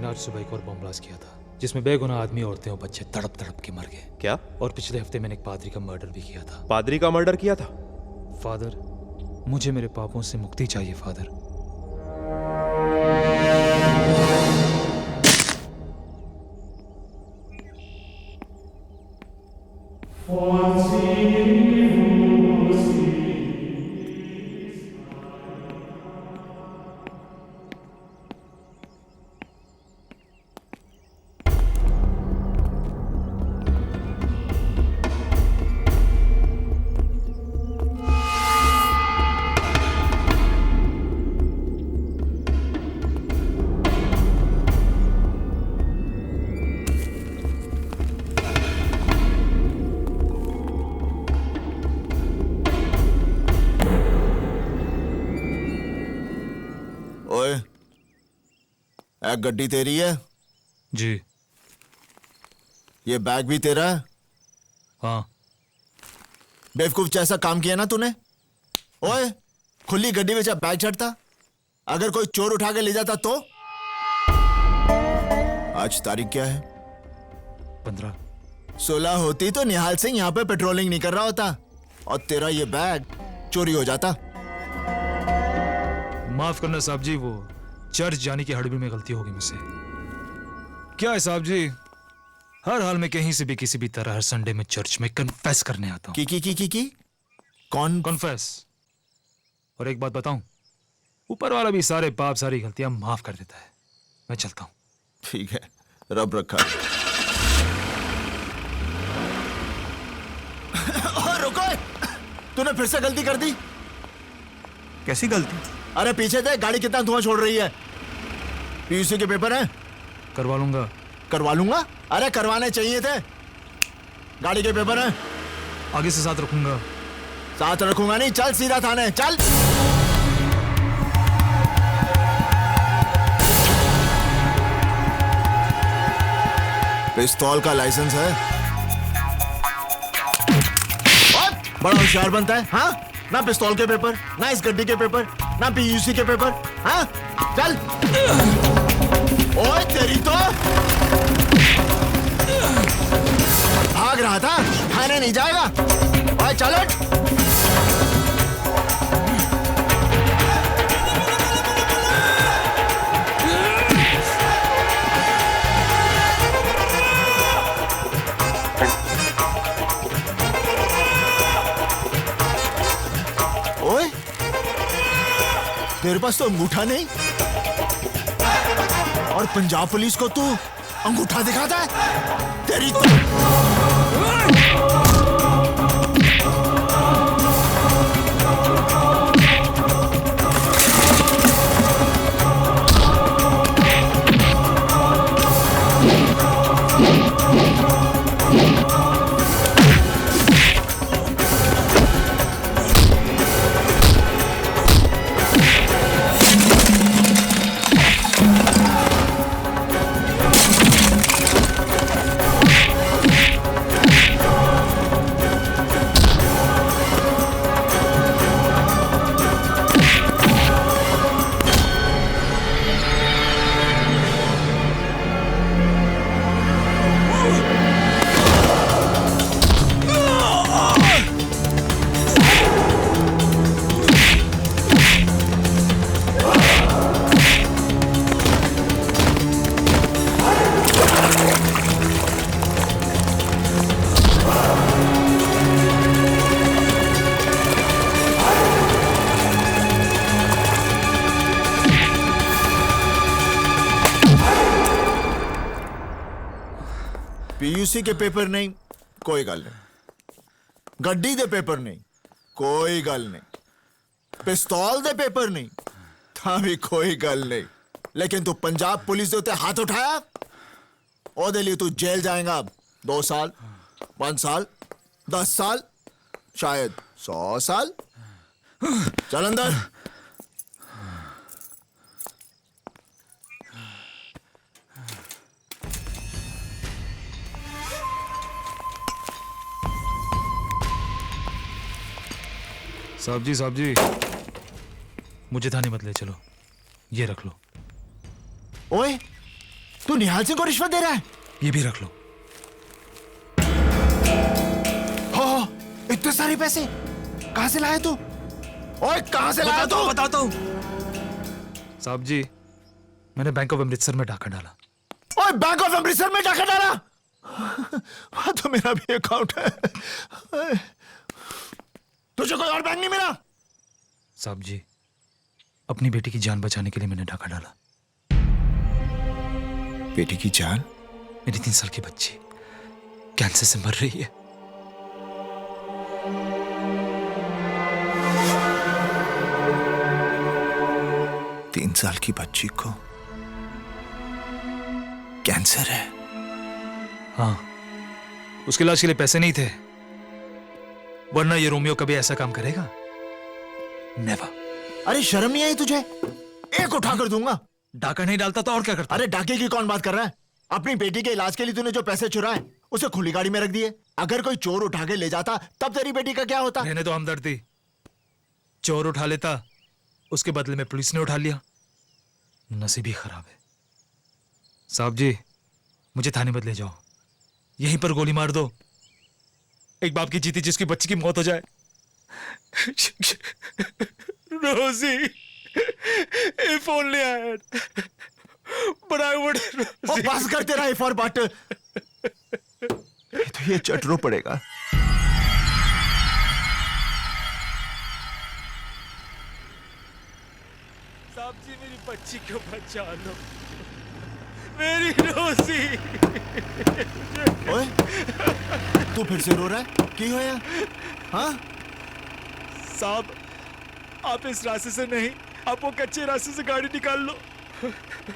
ने आज सुबह एक और बम ब्लास्ट किया था जिसमें बेगुनाह आदमी, औरतें और बच्चे तड़प तड़प के मर गए। क्या? और पिछले हफ्ते मैंने एक पादरी का मर्डर भी किया था। पादरी का मर्डर किया था? फादर, मुझे मेरे पापों से मुक्ति चाहिए फादर। ओए, एक गड्डी तेरी है? जी। ये बैग भी तेरा है? हाँ। बेवकूफ जैसा काम किया ना तूने। ओए, खुली गड्डी में जब बैग चढ़ता, अगर कोई चोर उठा के ले जाता तो? आज तारीख क्या है? 15। 16 होती तो निहाल सिंह यहाँ पे पेट्रोलिंग नहीं कर रहा होता और तेरा ये बैग चोरी हो जाता। माफ करना साहब जी, वो चर्च जाने की हड़बड़ी में गलती होगी मुझसे। क्या है साहब जी, हर हाल में कहीं से भी किसी भी तरह हर संडे में चर्च में कन्फेस करने आता हूँ। की कौन? कन्फेस। और एक बात बताऊं, ऊपर वाला भी सारे पाप सारी गलतियां माफ कर देता है। मैं चलता हूँ। ठीक है, रब रखा। रुको, तूने फिर से गलती कर दी। कैसी गलती? अरे पीछे देख, गाड़ी कितना धुआं छोड़ रही है। पीयूसी के पेपर हैं? करवा लूंगा। करवा लूंगा? अरे करवाने चाहिए थे। गाड़ी के पेपर हैं? आगे से साथ रखूंगा। साथ रखूंगा नहीं, चल सीधा थाने चल। पिस्तौल का लाइसेंस है? बड़ा होशियार बनता है, हाँ? ना पिस्तौल के पेपर, ना इस गड्डी के पेपर, ना पीयूसी के पेपर, हाँ? चल। ओए तेरी तो भाग रहा था, थाने नहीं जाएगा। ओए चल हट। ओए, तेरे पास तो अंगूठा नहीं और पंजाब पुलिस को तू अंगूठा दिखाता है? तेरी तो... पीयूसी के पेपर नहीं, कोई गल नहीं। गड्डी दे पेपर नहीं, कोई गल नहीं। पिस्तौल दे पेपर नहीं, था भी कोई गल नहीं। लेकिन तू पंजाब पुलिस दे उत्ते हाथ उठाया, ओदे लिए तू जेल जाएगा। 2 साल, 5 साल, 10 साल, शायद 100 साल। चल अंदर। साहब जी, मुझे थाने मत ले चलो, ये रख लो। ओए, तू निहाल सिंह को रिश्वत दे रहा है? ये भी रख लो। हो, इतने सारे पैसे कहां से लाए तू? ओए कहां से लाया तू? बताता हूँ साहब जी, मैंने बैंक ऑफ अमृतसर में डाका डाला। ओए बैंक ऑफ अमृतसर में डाका डाला? वहां तो मेरा भी अकाउंट है। तुझे कोई और बैंक नहीं मिला? साहब जी, अपनी बेटी की जान बचाने के लिए मैंने डाका डाला। बेटी की जान? मेरी 3 साल की बच्ची कैंसर से मर रही है। तीन साल की बच्ची को कैंसर है? हाँ, उसके इलाज के लिए पैसे नहीं थे, वरना ये रोमियो कभी ऐसा काम करेगा? नेवर। अरे शर्म नहीं आई तुझे? एक उठाकर दूंगा। डाका नहीं डालता तो और क्या करता? अरे डाके की कौन बात कर रहा है? अपनी बेटी के इलाज के लिए तूने जो पैसे चुराए उसे खुली गाड़ी में रख दिए। अगर कोई चोर उठा के ले जाता तब तेरी बेटी का क्या होता? रहने तो हमदर्दी। चोर उठा लेता, उसके बदले में पुलिस ने उठा लिया। नसीब ही खराब है। साहब जी, मुझे थाने मत ले जाओ, यहीं पर गोली मार दो। एक बाप की जीती जिसकी बच्ची की मौत हो जाए। रोजी, if only I had, but I would. ओ बस कर तेरा इफ और बट। तो ये चटरो पड़ेगा। साहब जी, मेरी बच्ची को बचा लो, मेरी रोजी। ओए, तू फिर से रो रहा है? की होया? हाँ? साहब, आप इस रास्ते से नहीं, आप वो कच्चे रास्ते से गाड़ी निकाल लो।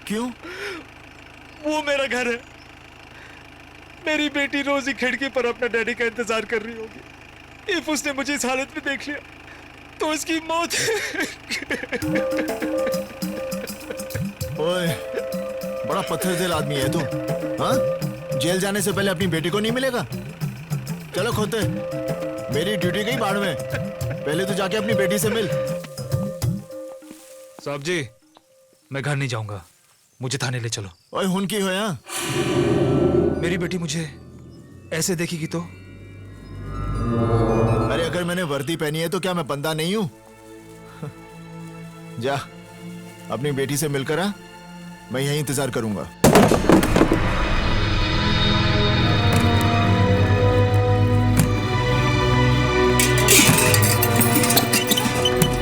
क्यों? वो मेरा घर है। मेरी बेटी रोजी खिड़की पर अपना डैडी का इंतजार कर रही होगी। इफ उसने मुझे इस हालत में देख लिया तो उसकी मौत। ओए, बड़ा पत्थर दिल आदमी है तू। हाँ? जेल जाने से पहले अपनी बेटी को नहीं मिलेगा? चलो खोते, मेरी ड्यूटी गई बाढ़ में। पहले तो जाके अपनी बेटी से मिल। साहब जी, मैं घर नहीं जाऊंगा, मुझे थाने ले चलो। ओए हुन की हो यहाँ? मेरी बेटी मुझे ऐसे देखेगी तो? अरे अगर मैंने वर्दी पहनी है तो क्या मैं बंदा नहीं हूं? जा, अपनी बेटी से मिलकर आ, मैं यहीं इंतजार करूंगा।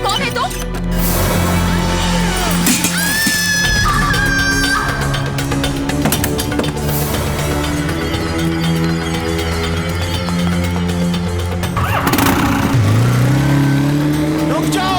कौन है तू? रुक जाओ!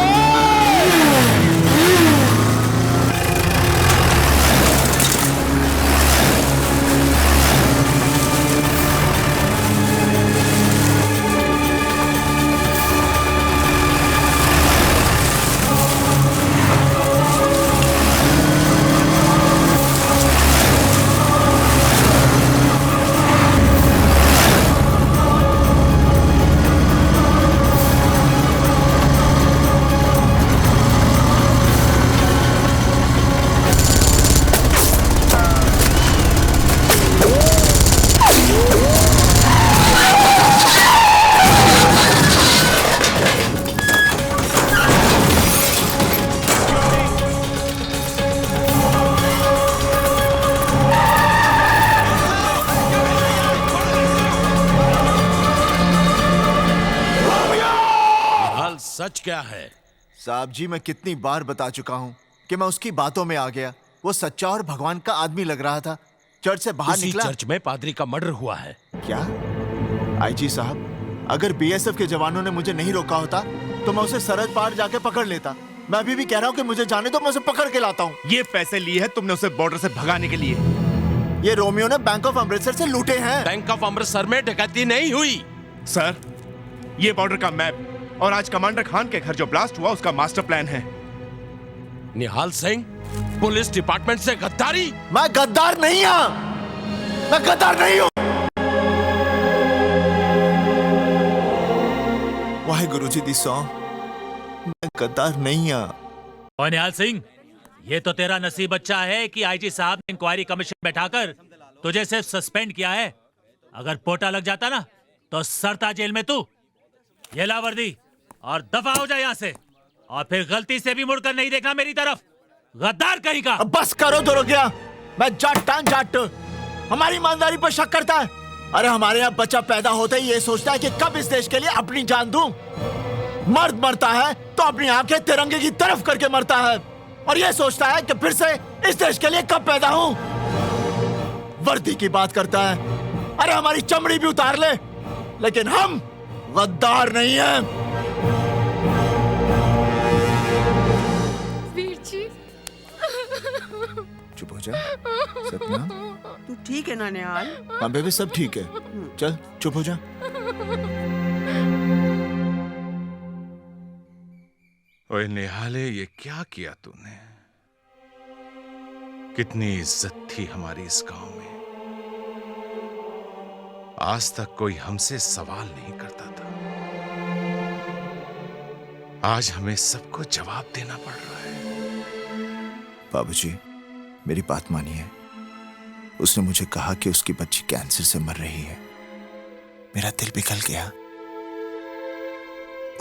सच क्या है? साहब जी, मैं कितनी बार बता चुका हूं कि मैं उसकी बातों में आ गया। वो सच्चा और भगवान का आदमी लग रहा था। चर्च से बाहर उसी निकला। चर्च में पादरी का मर्डर हुआ है। क्या? आईजी साहब, अगर बीएसएफ के जवानों ने मुझे नहीं रोका होता तो मैं उसे सरहद पार जाके पकड़ लेता। मैं अभी भी कह रहा हूँ कि मुझे जाने दो, मैं उसे पकड़ के लाता हूँ। ये पैसे लिए हैं तुमने उसे बॉर्डर से भगाने के लिए। ये रोमियो ने बैंक ऑफ अमृतसर से लूटे हैं। बैंक ऑफ अमृतसर में डकैती नहीं हुई। सर, ये बॉर्डर का मैप और आज कमांडर खान के घर जो ब्लास्ट हुआ उसका मास्टर प्लान है। निहाल सिंह, पुलिस डिपार्टमेंट से गद्दारी? मैं गद्दार नहीं हूं। मैं गद्दार नहीं हूं। वाहे गुरुजी दी सॉन्ग, मैं गद्दार नहीं हूं। और निहाल सिंह, ये तो तेरा नसीब अच्छा है कि आईजी साहब ने इंक्वायरी कमीशन बैठाकर तुझे सिर्फ सस्पेंड किया है। अगर पोटा लग जाता ना तो सरता जेल में तू। ये ला वर्दी और दफा हो जाए यहाँ से, और फिर गलती से भी मुड़कर नहीं देखना मेरी तरफ, गद्दार कहीं का। अब बस करो तो गया। मैं जाट हमारी ईमानदारी पर शक करता है। अरे हमारे यहाँ बच्चा पैदा होते ही ये सोचता है कि कब इस देश के लिए अपनी जान दूं। मर्द मरता है तो अपनी आंखें तिरंगे की तरफ करके मरता है, और ये सोचता है कि फिर से इस देश के लिए कब पैदा हूं। वर्दी की बात करता है, अरे हमारी चमड़ी भी उतार ले, लेकिन हम गद्दार नहीं हैं। वीर जी, चुप हो जा सपना। तू ठीक है ना निहाल? हाँ बेबी सब ठीक है, चल चुप हो जा। ओए निहाले, ये क्या किया तूने? कितनी इज्जत थी हमारी इस गांव में। आज तक कोई हमसे सवाल नहीं करता था, आज हमें सबको जवाब देना पड़ रहा है। बाबूजी मेरी बात मानिए। उसने मुझे कहा कि उसकी बच्ची कैंसर से मर रही है। मेरा दिल पिघल गया।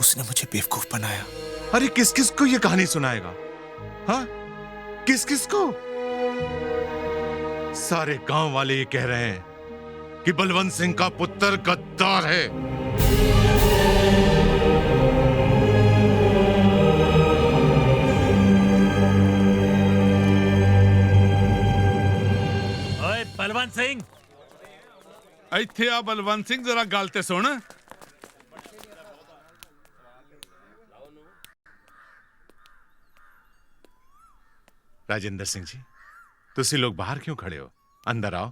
उसने मुझे बेवकूफ बनाया। अरे किस किस को ये कहानी सुनाएगा? हाँ, किस किस को? सारे गांव वाले ये कह रहे हैं कि बलवंत सिंह का पुत्र गद्दार है। ओए बलवंत सिंह, ਇੱਥੇ ਆ ਬਲਵੰਤ ਸਿੰਘ, ਜ਼ਰਾ ਗੱਲ ਤੇ ਸੁਣ। राजेंद्र सिंह जी, तुसी लोग बाहर क्यों खड़े हो? अंदर आओ।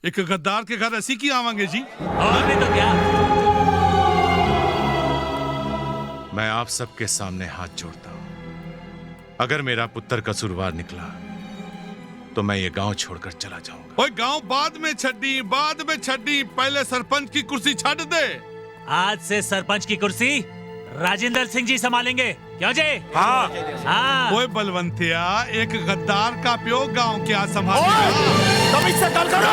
ਇੱਕ ਗੱਦਾਰ ਕੇ ਘਰ ਅਸੀਂ ਕੀ ਆਵਾਂਗੇ ਜੀ? और नहीं तो क्या। मैं आप सबके सामने हाथ जोड़ता हूं। अगर मेरा पुत्र कसूरवार निकला तो मैं ये गांव छोड़कर चला जाऊंगा। ਓਏ गांव बाद में छड्डी, पहले सरपंच की कुर्सी छड़ दे। आज से सरपंच की कुर्सी राजेंद्र सिंह जी संभालेंगे, क्यों जी? हाँ। हाँ। ओए बलवंतिया, एक गद्दार का प्यो गांव क्या संभालेगा? तुम इससे गल करो।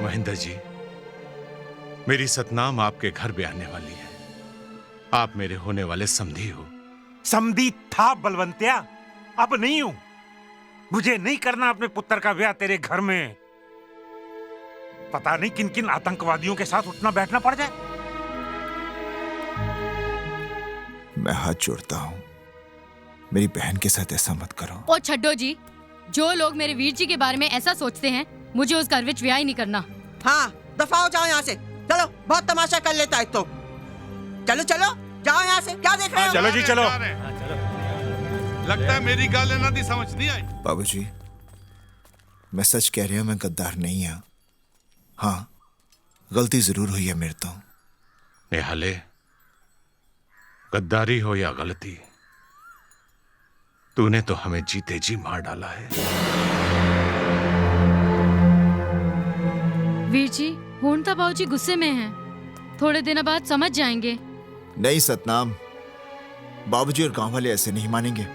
महेंद्र जी, मेरी सतनाम आपके घर भी आने वाली है। आप मेरे होने वाले समधी हो। समधी था बलवंतिया, अब नहीं हूं। मुझे नहीं करना अपने पुत्र का ब्याह तेरे घर में। पता नहीं किन किन आतंकवादियों के साथ उठना बैठना पड़ जाए। मैं हाथ जोड़ता हूं, मेरी बहन के साथ ऐसा मत करो। ओ छड्डो जी, जो लोग मेरे वीर जी के बारे में ऐसा सोचते हैं, मुझे उस घर विच ब्याह ही नहीं करना। हाँ, दफा हो जाओ यहाँ से। चलो, बहुत तमाशा कर लेता है तो। चलो चलो, जाओ यहाँ से। क्या देख रहे हो? चलो जी चलो। लगता है मेरी गल इन्हां दी समझ नहीं आई। बाबूजी मैं सच कह रही हूं, मैं गद्दार नहीं हूं। हाँ, गलती जरूर हुई है मेरे तो। निहाले, गद्दारी हो या गलती, तूने तो हमें जीते जी मार डाला है। वीर जी, हुण तो बाबूजी गुस्से में हैं। थोड़े दिन बाद समझ जाएंगे। नहीं सतनाम, बाबूजी और गांव वाले ऐसे नहीं मानेंगे।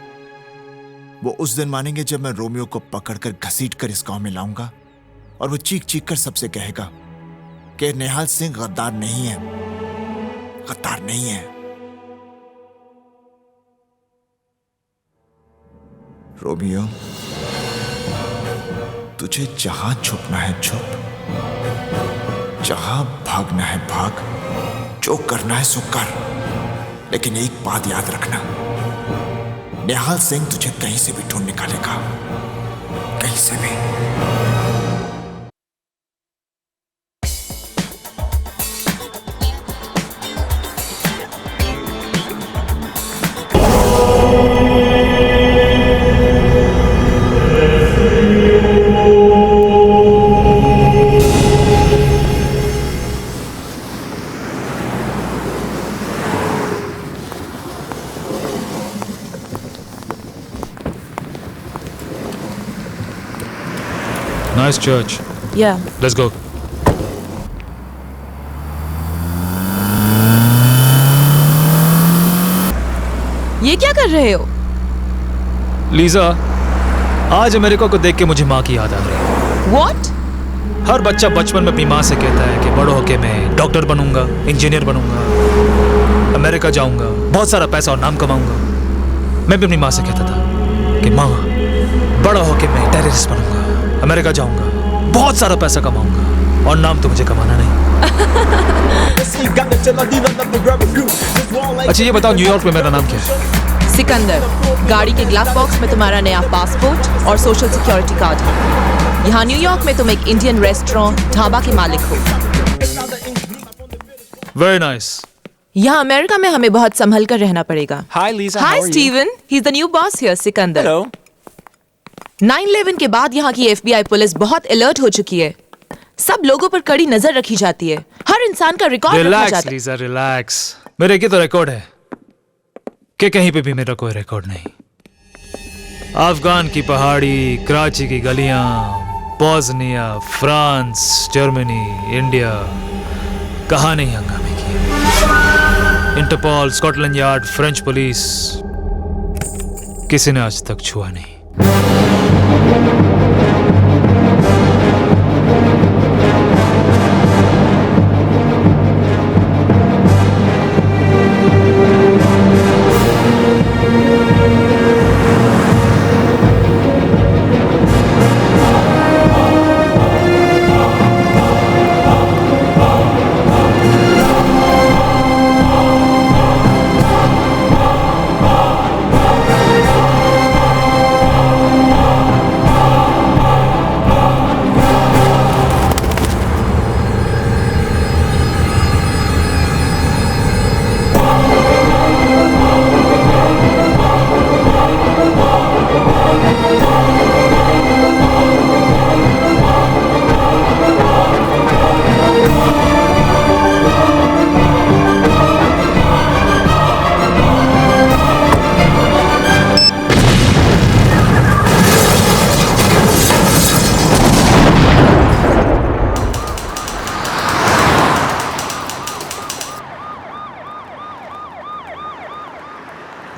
वो उस दिन मानेंगे जब मैं रोमियो को पकड़कर घसीट कर इस गांव में लाऊंगा, और वो चीख चीख कर सबसे कहेगा कि निहाल सिंह गद्दार नहीं है, गद्दार नहीं है। रोमियो, तुझे जहां छुपना है छुप, जहां भागना है भाग, जो करना है सो कर, लेकिन एक बात याद रखना, निहाल सिंह तुझे कहीं से भी ढूंढ निकालेगा, कहीं से भी। Nice church. Yeah. Let's go. कर रहे हो? लीजा, आज अमेरिका को देख के मुझे माँ की याद आ रही है। What? हर बच्चा बचपन में अपनी माँ से कहता है कि बड़ो होके मैं डॉक्टर बनूंगा, इंजीनियर बनूंगा, अमेरिका जाऊंगा, बहुत सारा पैसा और नाम कमाऊंगा। मैं भी अपनी माँ से कहता था कि माँ, बड़ा होके मैं टेररिस्ट बनूंगा, अमेरिका जाऊंगा, बहुत सारा पैसा कमाऊंगा और नाम तो मुझे कमाना नहीं। अच्छा ये बताओ, न्यूयॉर्क में मेरा नाम क्या है? सिकंदर। गाड़ी के ग्लव बॉक्स में तुम्हारा नया पासपोर्ट और सोशल सिक्योरिटी कार्ड है। यहाँ न्यूयॉर्क में तुम एक इंडियन रेस्टोरेंट ढाबा के मालिक हो। Very nice. यहाँ अमेरिका में हमें बहुत संभल कर रहना पड़ेगा। Hi Lisa, hi how are you? Steven, he is the new boss here. Sikandar. Hello. 9/11 के बाद यहाँ की FBI पुलिस बहुत अलर्ट हो चुकी है। सब लोगों पर कड़ी नजर रखी जाती है। हर इंसान का रिकॉर्ड रखा रिलैक्स जाता है। Lisa, relax. मेरे की तो रिकॉर्ड है कि कहीं पे भी मेरा कोई रिकॉर्ड नहीं। अफगान की पहाड़ी, कराची की गलियां, बोस्निया, फ्रांस, जर्मनी, इंडिया, कहाँ नहीं हंगामे किए। Interpol, Scotland Yard, French police, किसी ने आज तक छुआ नहीं।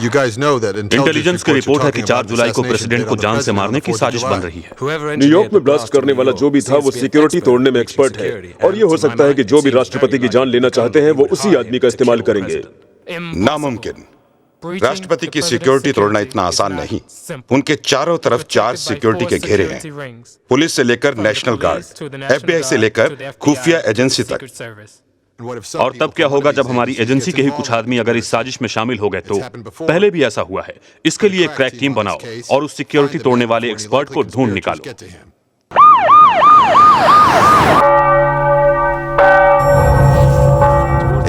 इंटेलिजेंस की रिपोर्ट है कि 4 जुलाई को प्रेसिडेंट को जान से मारने की साजिश बन रही है। न्यूयॉर्क में ब्लास्ट करने वाला जो भी था वो सिक्योरिटी तोड़ने में एक्सपर्ट है और ये हो सकता है कि जो भी राष्ट्रपति की जान लेना चाहते हैं वो उसी आदमी का इस्तेमाल करेंगे। नामुमकिन। राष्ट्रपति की सिक्योरिटी तोड़ना इतना आसान नहीं। उनके चारों तरफ 4 सिक्योरिटी के घेरे हैं, पुलिस से लेकर नेशनल गार्ड, FBI से लेकर खुफिया एजेंसी तक। और तब क्या होगा जब हमारी एजेंसी के ही कुछ आदमी अगर इस साजिश में शामिल हो गए तो? पहले भी ऐसा हुआ है। इसके लिए एक क्रैक टीम बनाओ और उस सिक्योरिटी तोड़ने वाले एक्सपर्ट को ढूंढ निकालो।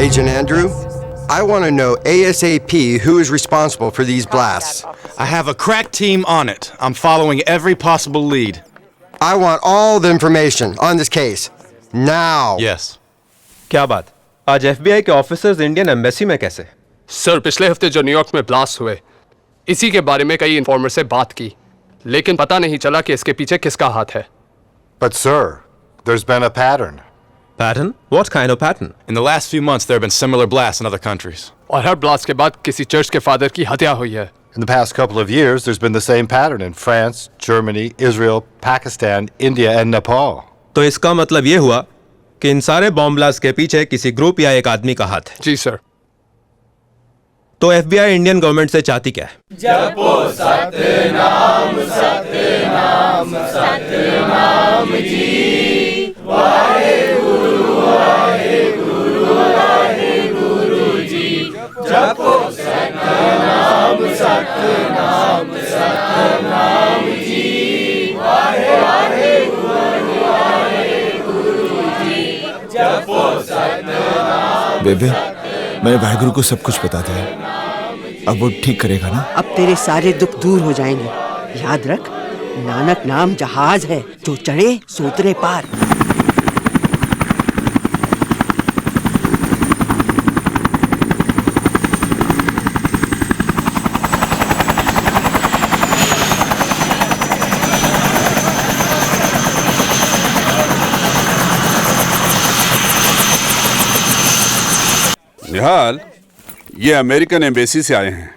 Agent Andrew, I want to know ASAP who is responsible for these blasts. I have a crack team on it. I'm following every possible lead. I want all the information on this case. Now. Yes. क्या बात? आज FBI के officers Indian embassy में कैसे? Sir, पिछले हफ्ते जो New York में ब्लास्ट हुए, इसी के बारे में कई इन्फॉर्मर से बात की, लेकिन पता नहीं चला कि इसके पीछे किसका हाथ है। But sir, there's been a pattern. Pattern? What kind of pattern? In the last few months, there have been similar blasts in other countries. और हर ब्लास्ट के बाद किसी चर्च के फादर की हत्या हुई है। In the past couple of years, there's been the same pattern in France, Germany, Israel, Pakistan, India, and Nepal. तो इसका मतलब ये हुआ कि इन सारे बॉम्ब ब्लास्ट के पीछे किसी ग्रुप या एक आदमी का हाथ है। जी सर। तो FBI इंडियन गवर्नमेंट से चाहती क्या है? जपो सतनाम सतनाम सतनाम जी, वाहेगुरु वाहेगुरु वाहेगुरु जी। जपो सतनाम सतनाम सतनाम जी, वाहेगुरु वाहेगुरु जी। जपो सतनाम। बेबे, मैंने वाहेगुरु को सब कुछ बता दिया। अब वो ठीक करेगा ना? अब तेरे सारे दुख दूर हो जाएंगे। याद रख, नानक नाम जहाज है, जो चढ़े सोतरे पार। निहाल, ये अमेरिकन एम्बेसी से आए हैं।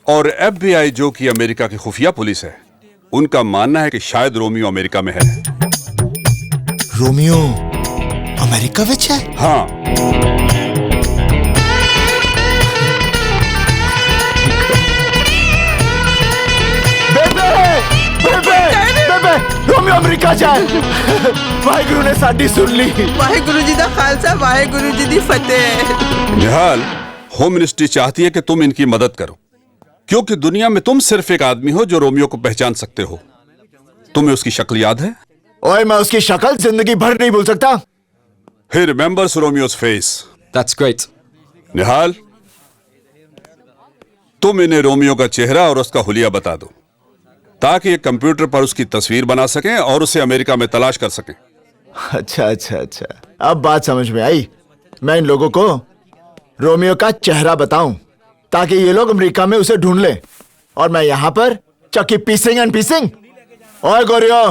और FBI जो कि अमेरिका की खुफिया पुलिस है, उनका मानना है कि शायद रोमियो अमेरिका में है। रोमियो अमेरिका विच है? हाँ। बेबे रोमियो अमेरिका जाए। वाहेगुरु ने साडी सुन ली। वाहेगुरु जी दा खालसा, वाहेगुरु जी दी फतेह। निहाल, होम मिनिस्ट्री चाहती है कि तुम इनकी मदद करो, क्योंकि दुनिया में तुम सिर्फ एक आदमी हो जो रोमियो को पहचान सकते हो। तुम्हें उसकी शक्ल याद है? ओए, मैं उसकी शक्ल जिंदगी भर नहीं भूल सकता। He remembers Romeo's face. That's great. निहाल, तुम इन्हें रोमियो का चेहरा और उसका हुलिया बता दो, ताकि ये कंप्यूटर पर उसकी तस्वीर बना सकें और उसे अमेरिका में तलाश कर सकें। अच्छा, अब बात समझ में आई। मैं इन लोगों को रोमियो का चेहरा बताऊं, ताकि ये लोग अमेरिका में उसे ढूंढ ले, और मैं यहां पर चक्की पीसिंग एंड पीसिंग। ओए गोरियो,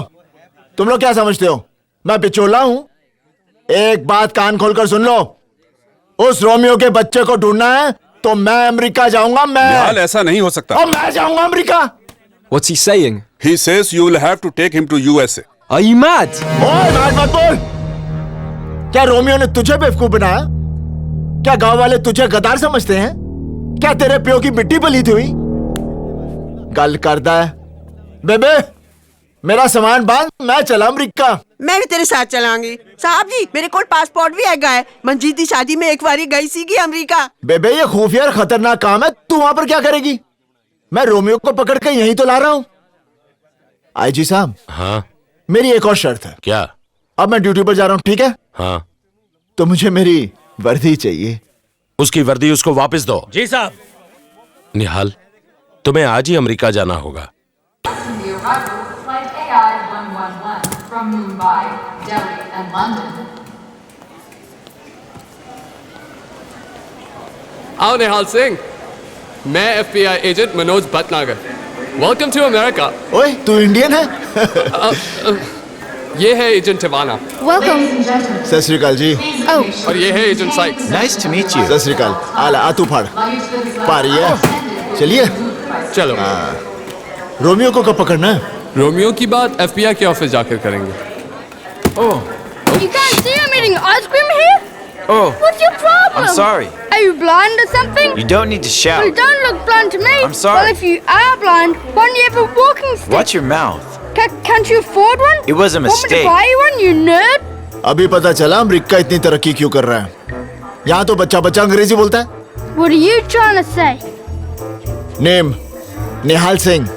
तुम लोग क्या समझते हो मैं पिचोला हूं? एक बात कान खोलकर सुन लो, उस रोमियो के बच्चे को ढूंढना है तो मैं अमेरिका जाऊंगा। निहाल, ऐसा नहीं हो सकता। और मैं जाऊंगा America. What's he saying? He says you will have to take him to USA. Are you mad? ओए, मत बोल। क्या रोमियो ने तुझे बेवकूफ बनाया? क्या गांव वाले तुझे गद्दार समझते हैं? क्या तेरे प्यो की मिट्टी पलीती हुई? गल करदा है। बेबे, मेरा सामान बांध, मैं चला अमरीका। मैं भी तेरे साथ चलांगी। साहब जी, मेरे को पासपोर्ट भी हैगा है। मंजीत दी शादी में एक बारी गई सी अमरीका। बेबे, ये खुफिया और खतरनाक काम है, तू वहां पर क्या करेगी? मैं रोमियो को पकड़ के यहीं तो ला रहा हूं। आईजी साहब। हाँ। मेरी एक और शर्त है। क्या? अब मैं ड्यूटी पर जा रहा हूं, ठीक है? हाँ। तो मुझे मेरी वर्दी चाहिए। उसकी वर्दी उसको वापस दो। जी साहब। निहाल, तुम्हें आज ही अमेरिका जाना होगा। From Mumbai, Delhi, and London. आओ निहाल सिंह, मैं FBI agent Manoj Bhatnagar. Welcome to America. ओए, तू इंडियन है? ये है एजेंट टिवाना। वेलकम। सत श्री अकाल जी। और ये है agent Sykes. Nice to meet you. सत श्री अकाल। आला आ तू फाड़ पा रही है। चलिए चलो। रोमियो को कब पकड़ना है? रोमियो की बात FBI के ऑफिस जाकर करेंगे। Oh. You can't see I'm eating ice cream here? Oh. What's your problem? I'm sorry. Are you blind or something? You don't need to shout. You don't look blind to me. I'm sorry. Well, if you are blind, why don't you have a walking stick? Watch your mouth. Can't you afford one? It was a Want me mistake. to buy you one, you nerd? अभी पता चला America इतनी तरक्की क्यों कर रहा है। यहाँ तो बच्चा अंग्रेजी बोलता है। What are you trying to say? Name Nihal Singh.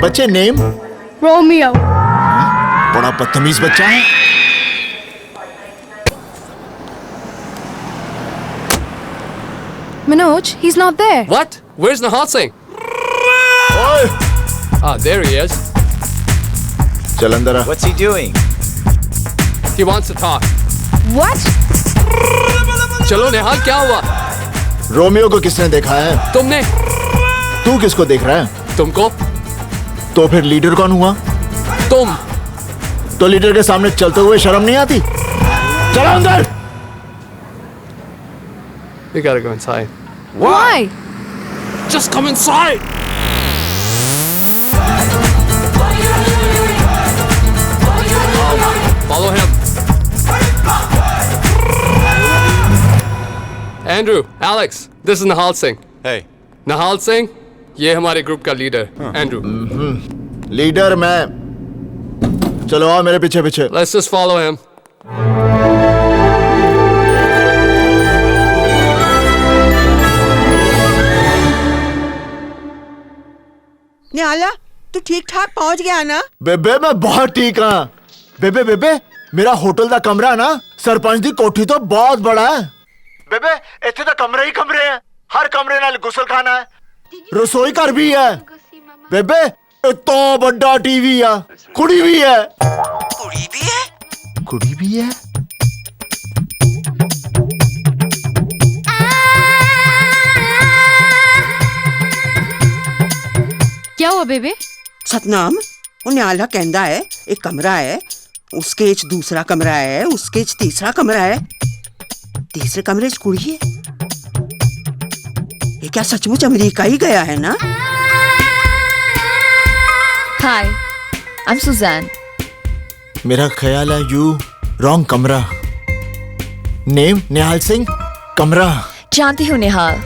बच्चे नेम Romeo. बड़ा बदतमीज बच्चा है। Manoj, he's not there. What? Where's Nihal Singh? Ah, there he is. चल अंदर आ। What's he doing? He wants to talk. What? चलो निहाल, क्या हुआ? रोमियो को किसने देखा है? तुमने। तू किसको देख रहा है? तुमको। तो फिर लीडर कौन हुआ? तुम। तो लीडर के सामने चलते हुए शर्म नहीं आती? चलो अंदर। We gotta go inside. Why? Just come inside. Follow him. Andrew, Alex, this is Nihal Singh. Hey. Nihal Singh, ये हमारे ग्रुप का लीडर, Andrew. लीडर मैं। चलो आओ मेरे पीछे पीछे। Let's just follow him. निहाला, तू ठीक ठाक पहुंच गया ना? बेबे मैं बहुत ठीक हाँ। बेबे मेरा होटल का कमरा ना सरपंच दी कोठी तो बहुत बड़ा है। बेबे इतने तो कमरे ही कमरे हैं। हर कमरे नाल गुसल खाना है, रसोई घर भी है। बेबे इतना बड़ा टीवी है, कुड़ी भी है। कुड़ी भी है? कुड़ी भी है। क्या हुआ बेबे? सतनाम, वो निहाला कहंदा है एक कमरा है, उसके च दूसरा कमरा है, उसके च तीसरा कमरा है, तीसरे कमरे च कुड़ी है। ये क्या सचमुच अमेरिका ही गया है ना? हाय, आई एम सुजैन। मेरा ख्याल है यू रॉन्ग कमरा। नेम निहाल सिंह, कमरा। जानती हूँ निहाल,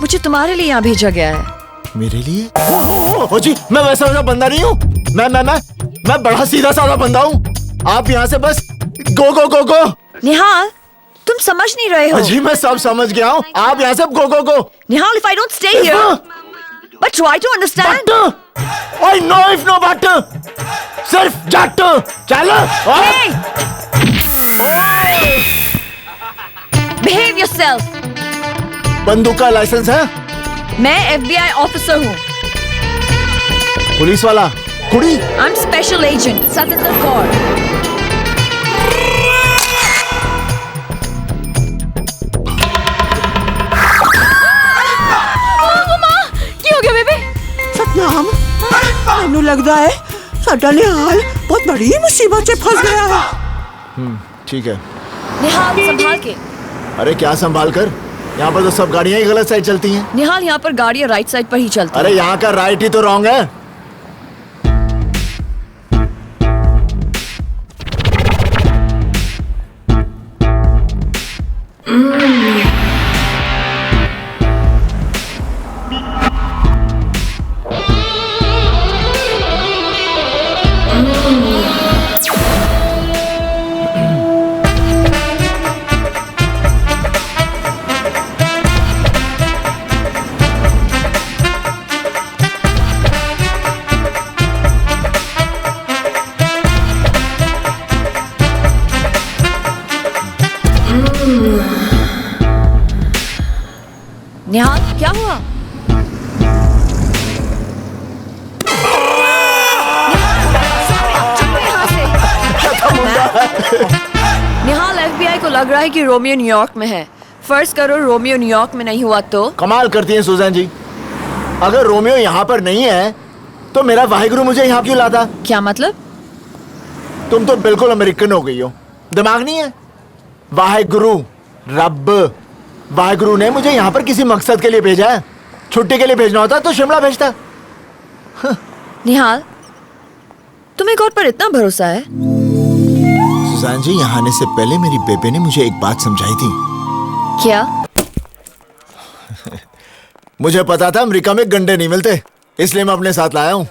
मुझे तुम्हारे लिए यहाँ भेजा गया है। मेरे लिए? ओ जी, मैं वैसा बंदा नहीं हूँ। मैं बड़ा सीधा साधा बंदा हूँ। आप यहाँ से बस गो गो गो गो। निहाल, तुम समझ नहीं रहे हो। जी मैं सब समझ गया हूँ। आप यहाँ से गो गो गो। निहाल, if I don't stay here, but try to understand. I know if no but. सिर्फ जट। चलो। Hey! Behave yourself. बंदूक का लाइसेंस है? मैं FBI ऑफिसर हूँ। पुलिस वाला? कुड़ी? I'm special agent Satendra Kaur. Satnam, मैनू लगता है साडा निहाल बहुत बड़ी मुसीबत से फंस गया है। ठीक है। निहाल, संभाल के। अरे क्या संभाल कर? यहाँ पर तो सब गाड़ियाँ ही गलत साइड चलती हैं। निहाल, यहाँ पर गाड़ियाँ राइट साइड पर ही चलती अरे यहाँ का राइट ही तो रॉन्ग है। निहाल, क्या हुआ? निहाल, FBI को लग रहा है कि रोमियो न्यूयॉर्क में है। फर्ज करो रोमियो न्यूयॉर्क में नहीं हुआ तो? कमाल करती हैं सुजैन जी। अगर रोमियो यहाँ पर नहीं है तो मेरा वाहिगुरु मुझे यहाँ क्यों लाता? क्या मतलब? तुम तो बिल्कुल अमेरिकन हो गई हो। दिमाग नहीं है? वाहिगुरु, रब, वाहिगुरु ने मुझे यहाँ पर किसी मकसद के लिए भेजा है। छुट्टी के लिए भेजना होता तो शिमला भेजता। निहाल, तुम्हें गॉड पर इतना भरोसा है? सुजान जी, यहाँ आने से पहले मेरी बेबे ने मुझे एक बात समझाई थी। क्या? मुझे पता था अमेरिका में गंडे नहीं मिलते, इसलिए मैं अपने साथ लाया हूँ।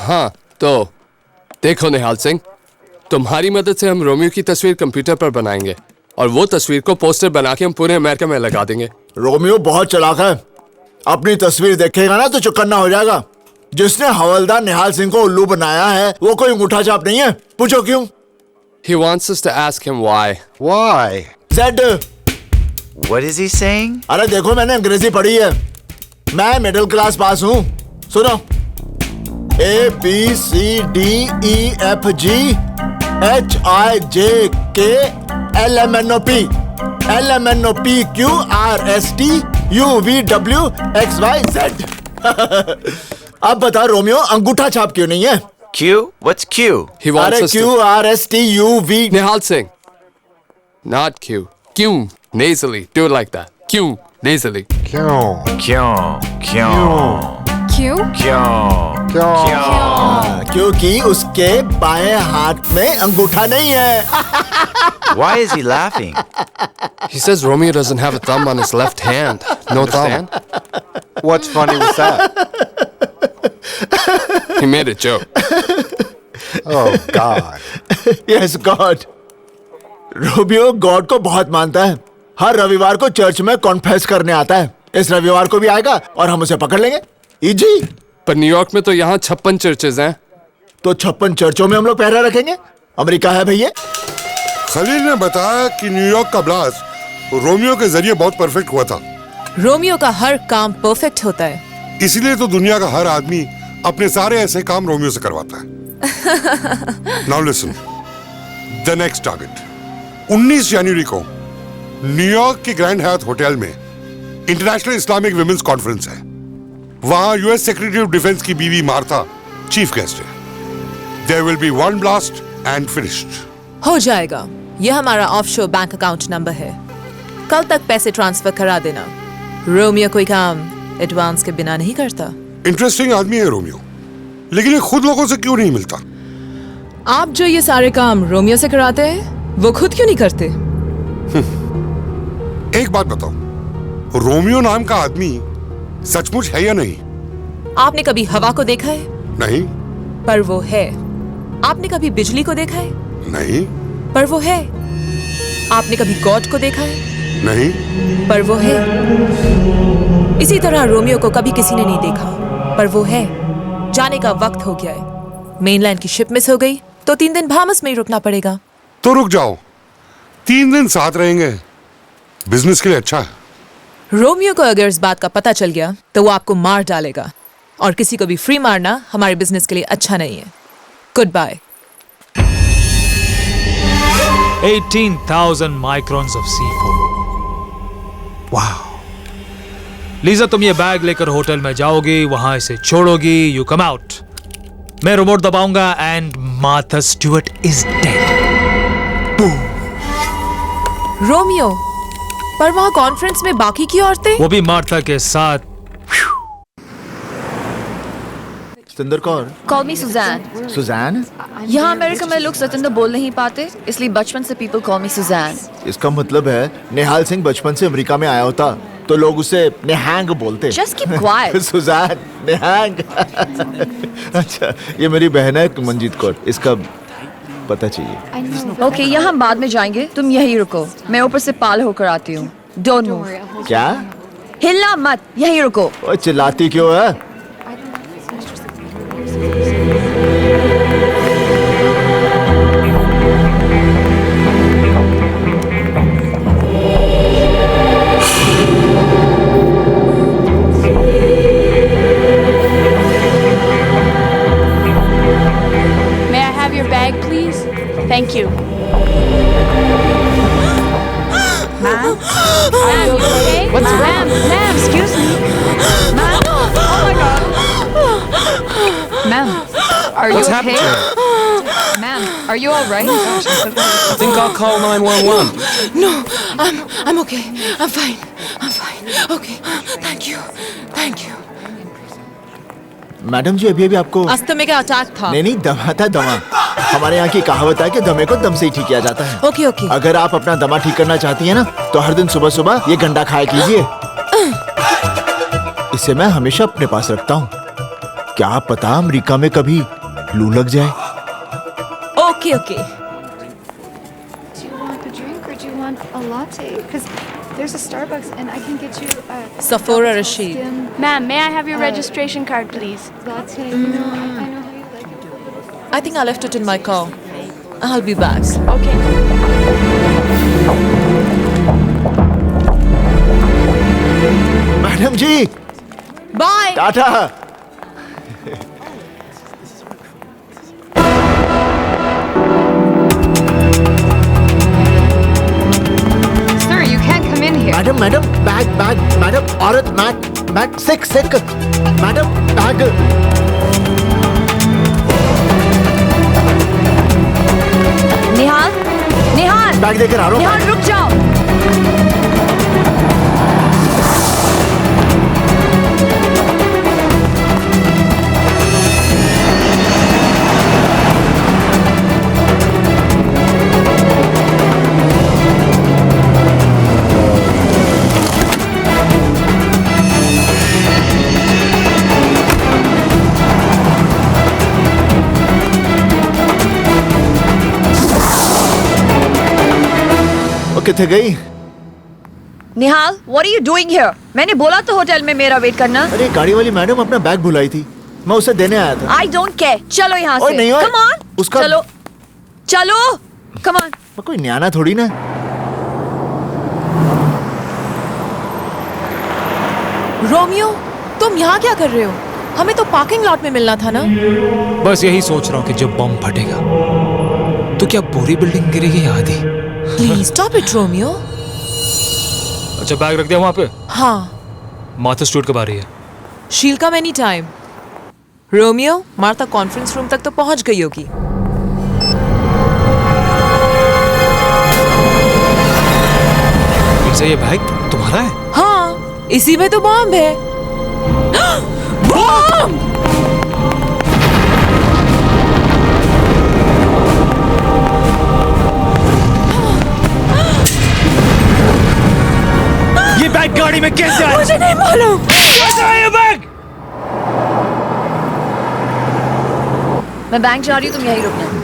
हाँ, तो देखो निहाल सिंह, तुम्हारी मदद से हम रोमियो की तस्वीर कंप्यूटर पर बनाएंगे और वो तस्वीर को पोस्टर बना के हम पूरे अमेरिका में लगा देंगे। रोमियो बहुत चालाक है। अपनी तस्वीर देखेगा ना तो चौकन्ना हो जाएगा। जिसने हवलदार निहाल सिंह को उल्लू बनाया है वो कोई अंगूठा छाप नहीं है। पूछो क्यों? He wants us to ask him why. Why? Z. What is he saying? अरे देखो, मैंने अंग्रेजी पढ़ी है। मैं मिडिल क्लास पास हूँ। सुनो, ABCDEFG HIJK LMNOP LMNOPQRSTUVWXYZ। अब बता रोमियो, अंगूठा छाप क्यों नहीं है? Q? What's Q? He wants अरे us to... QRSTUV। Nihal Singh. Not Q. Q. Nasally. Do it like that. Q. Nasally. Q. क्योंकि उसके बाएं हाथ में अंगूठा नहीं है। Why is he laughing? He says Romeo doesn't have a thumb on his left hand. No thumb. What's funny with that? He made a joke. Oh, God. Yes, God. Romeo God को बहुत मानता है। हर रविवार को church में confess करने आता है। इस रविवार को भी आएगा और हम उसे पकड़ लेंगे। इजी। पर न्यूयॉर्क में तो यहाँ 56 चर्चेज हैं। तो 56 चर्चों में हम लोग पहरा रखेंगे। अमेरिका है भैया। खलील ने बताया कि न्यूयॉर्क का ब्लास्ट रोमियो के जरिए बहुत परफेक्ट हुआ था। रोमियो का हर काम परफेक्ट होता है, इसलिए तो दुनिया का हर आदमी अपने सारे ऐसे काम रोमियो से करवाता है। Now listen, the next target 19 जनवरी को न्यूयॉर्क के ग्रैंड हयात होटल में इंटरनेशनल इस्लामिक विमेंस कॉन्फ्रेंस है। वहां यूएस सेक्रेटरी ऑफ डिफेंस की बीवी मार्था चीफ गेस्ट है। There will be one blast and finished. हो जाएगा। यह हमारा ऑफशोर बैंक अकाउंट नंबर है। कल तक पैसे ट्रांसफर करा देना। रोमियो कोई काम एडवांस के बिना नहीं करता। इंटरेस्टिंग आदमी है रोमियो, लेकिन ये खुद लोगों से क्यों नहीं मिलता? आप जो ये सारे काम रोमियो से कराते हैं वो खुद क्यों नहीं करते? एक बात बताओ, रोमियो नाम का आदमी सचमुच है या नहीं? आपने कभी हवा को देखा है? नहीं। पर वो है। आपने कभी बिजली को देखा है? नहीं। पर वो है। आपने कभी गॉड को देखा है? नहीं। पर वो है। इसी तरह रोमियो को कभी किसी ने नहीं देखा, पर वो है। जाने का वक्त हो गया है। मेनलैंड की शिप मिस हो गई तो 3 दिन बाहमास में ही रुकना पड़ेगा। तो रुक जाओ, 3 दिन साथ रहेंगे, बिजनेस के लिए अच्छा है। रोमियो को अगर इस बात का पता चल गया तो वो आपको मार डालेगा, और किसी को भी फ्री मारना हमारे बिजनेस के लिए अच्छा नहीं है। Good bye. 18,000 microns of C4। वाह। लीजा, तुम ये बैग लेकर होटल में जाओगी, वहां इसे छोड़ोगी, यू कम आउट। मैं रिमोट दबाऊंगा and Martha Stuart is dead. Romeo, पर वहां कॉन्फ्रेंस में बाकी की औरतें? वो भी मार्था के साथ। Satinder Kaur? Call me Suzanne. Suzanne? यहाँ अमेरिका में लोग सतिंदर बोल नहीं पाते, इसलिए बचपन से people call me Suzanne. इसका मतलब है निहाल सिंह बचपन से अमेरिका में आया होता तो लोग उसे नेहांग बोलते। Just keep quiet. सुजैन, नेहांग। अच्छा, ये मेरी बहन है मंजीत कौर, इसका पता चाहिए। Okay, यहाँ हम बाद में जाएंगे, तुम यहीं रुको, मैं ऊपर से पाल होकर आती हूँ। Don't move. क्या? हिलना मत, यहीं रुको। ओए, चिल्लाती क्यों है? May I have your bag, please? Thank you. Ma'am? Are you okay? What's wrong? Ma'am, excuse me. Ma'am? Oh my God. Ma'am, are you What's okay? happened to Ma'am, are you all right? I think I'll call 911. No, I'm okay. I'm fine. I'm fine. Okay. Thank you. Thank you. Madam ji, अभी अभी आपको अस्थमे का attack था। नहीं, दमा था, दमा। हमारे यहाँ की कहावत है कि दमे को दम से ही ठीक किया जाता है। Okay okay. अगर आप अपना दमा ठीक करना चाहती हैं ना, तो हर दिन सुबह सुबह ये गंडा खाया कीजिए। इसे मैं हमेशा अपने पास रखता हूँ। क्या पता अमेरिका में कभी लू लग जाए। Okay okay. Do you want a drink or do you want a latte? Because there's a Starbucks and I can get you a Safora Rashid. Ma'am, may I have your registration card, please? Latte. You know, I know how you like it. I think I left it in my car. I'll be back. Okay. Madam ji, bye. Tata. Sir, you can't come in here. Madam, madam, bag, bag, madam, औरत, bag, Sikh, Sikh, madam, bag. Nihal, Nihal, bag देकर आ रहा हूँ। निहाल रुक जाओ। किथे गई? निहाल, what are you doing here? मैंने बोला तो होटल में मेरा वेट करना। अरे गाड़ी वाली मैडम अपना बैग भुलाई थी, मैं उसे देने आया था। I don't care. चलो यहाँ ओए से। नहीं, ओए, Come on. उसका चलो, चलो, come on. मैं कोई न्याना थोड़ी ना। रोमियो, तुम यहाँ क्या कर रहे हो? हमें तो पार्किंग लॉट में मिलना था ना। बस यही सोच रहा हूँ कि जब बम फटेगा तो क्या पूरी बिल्डिंग गिरेगी या आधी? Please stop it Romeo. अच्छा, बैग रख दिया वहां पे? हाँ। मार्था स्टुअर्ट कब आ रही है? शील कम any time. Romeo, Martha conference room तक तो पहुंच गई होगी। ये बैग तुम्हारा है? हाँ, इसी में तो बॉम्ब है। बॉम्ब! ये बैग गाड़ी में कैसे आया? मुझे नहीं मालूम। कैसे आया ये बैग? मैं बैंक जा रही हूँ, तुम यहीं रुकना।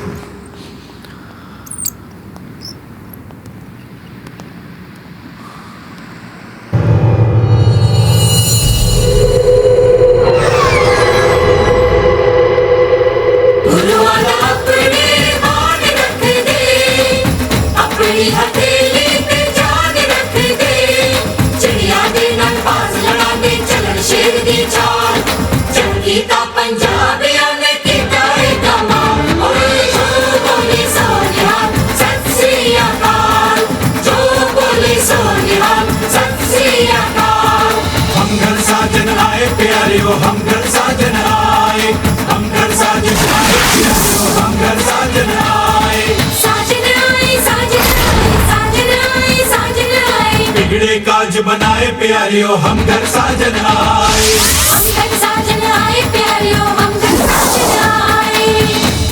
काज बनाए प्यारियों हम घर साजन आए, हम घर साजन आए प्यारियों हम घर साजन आए।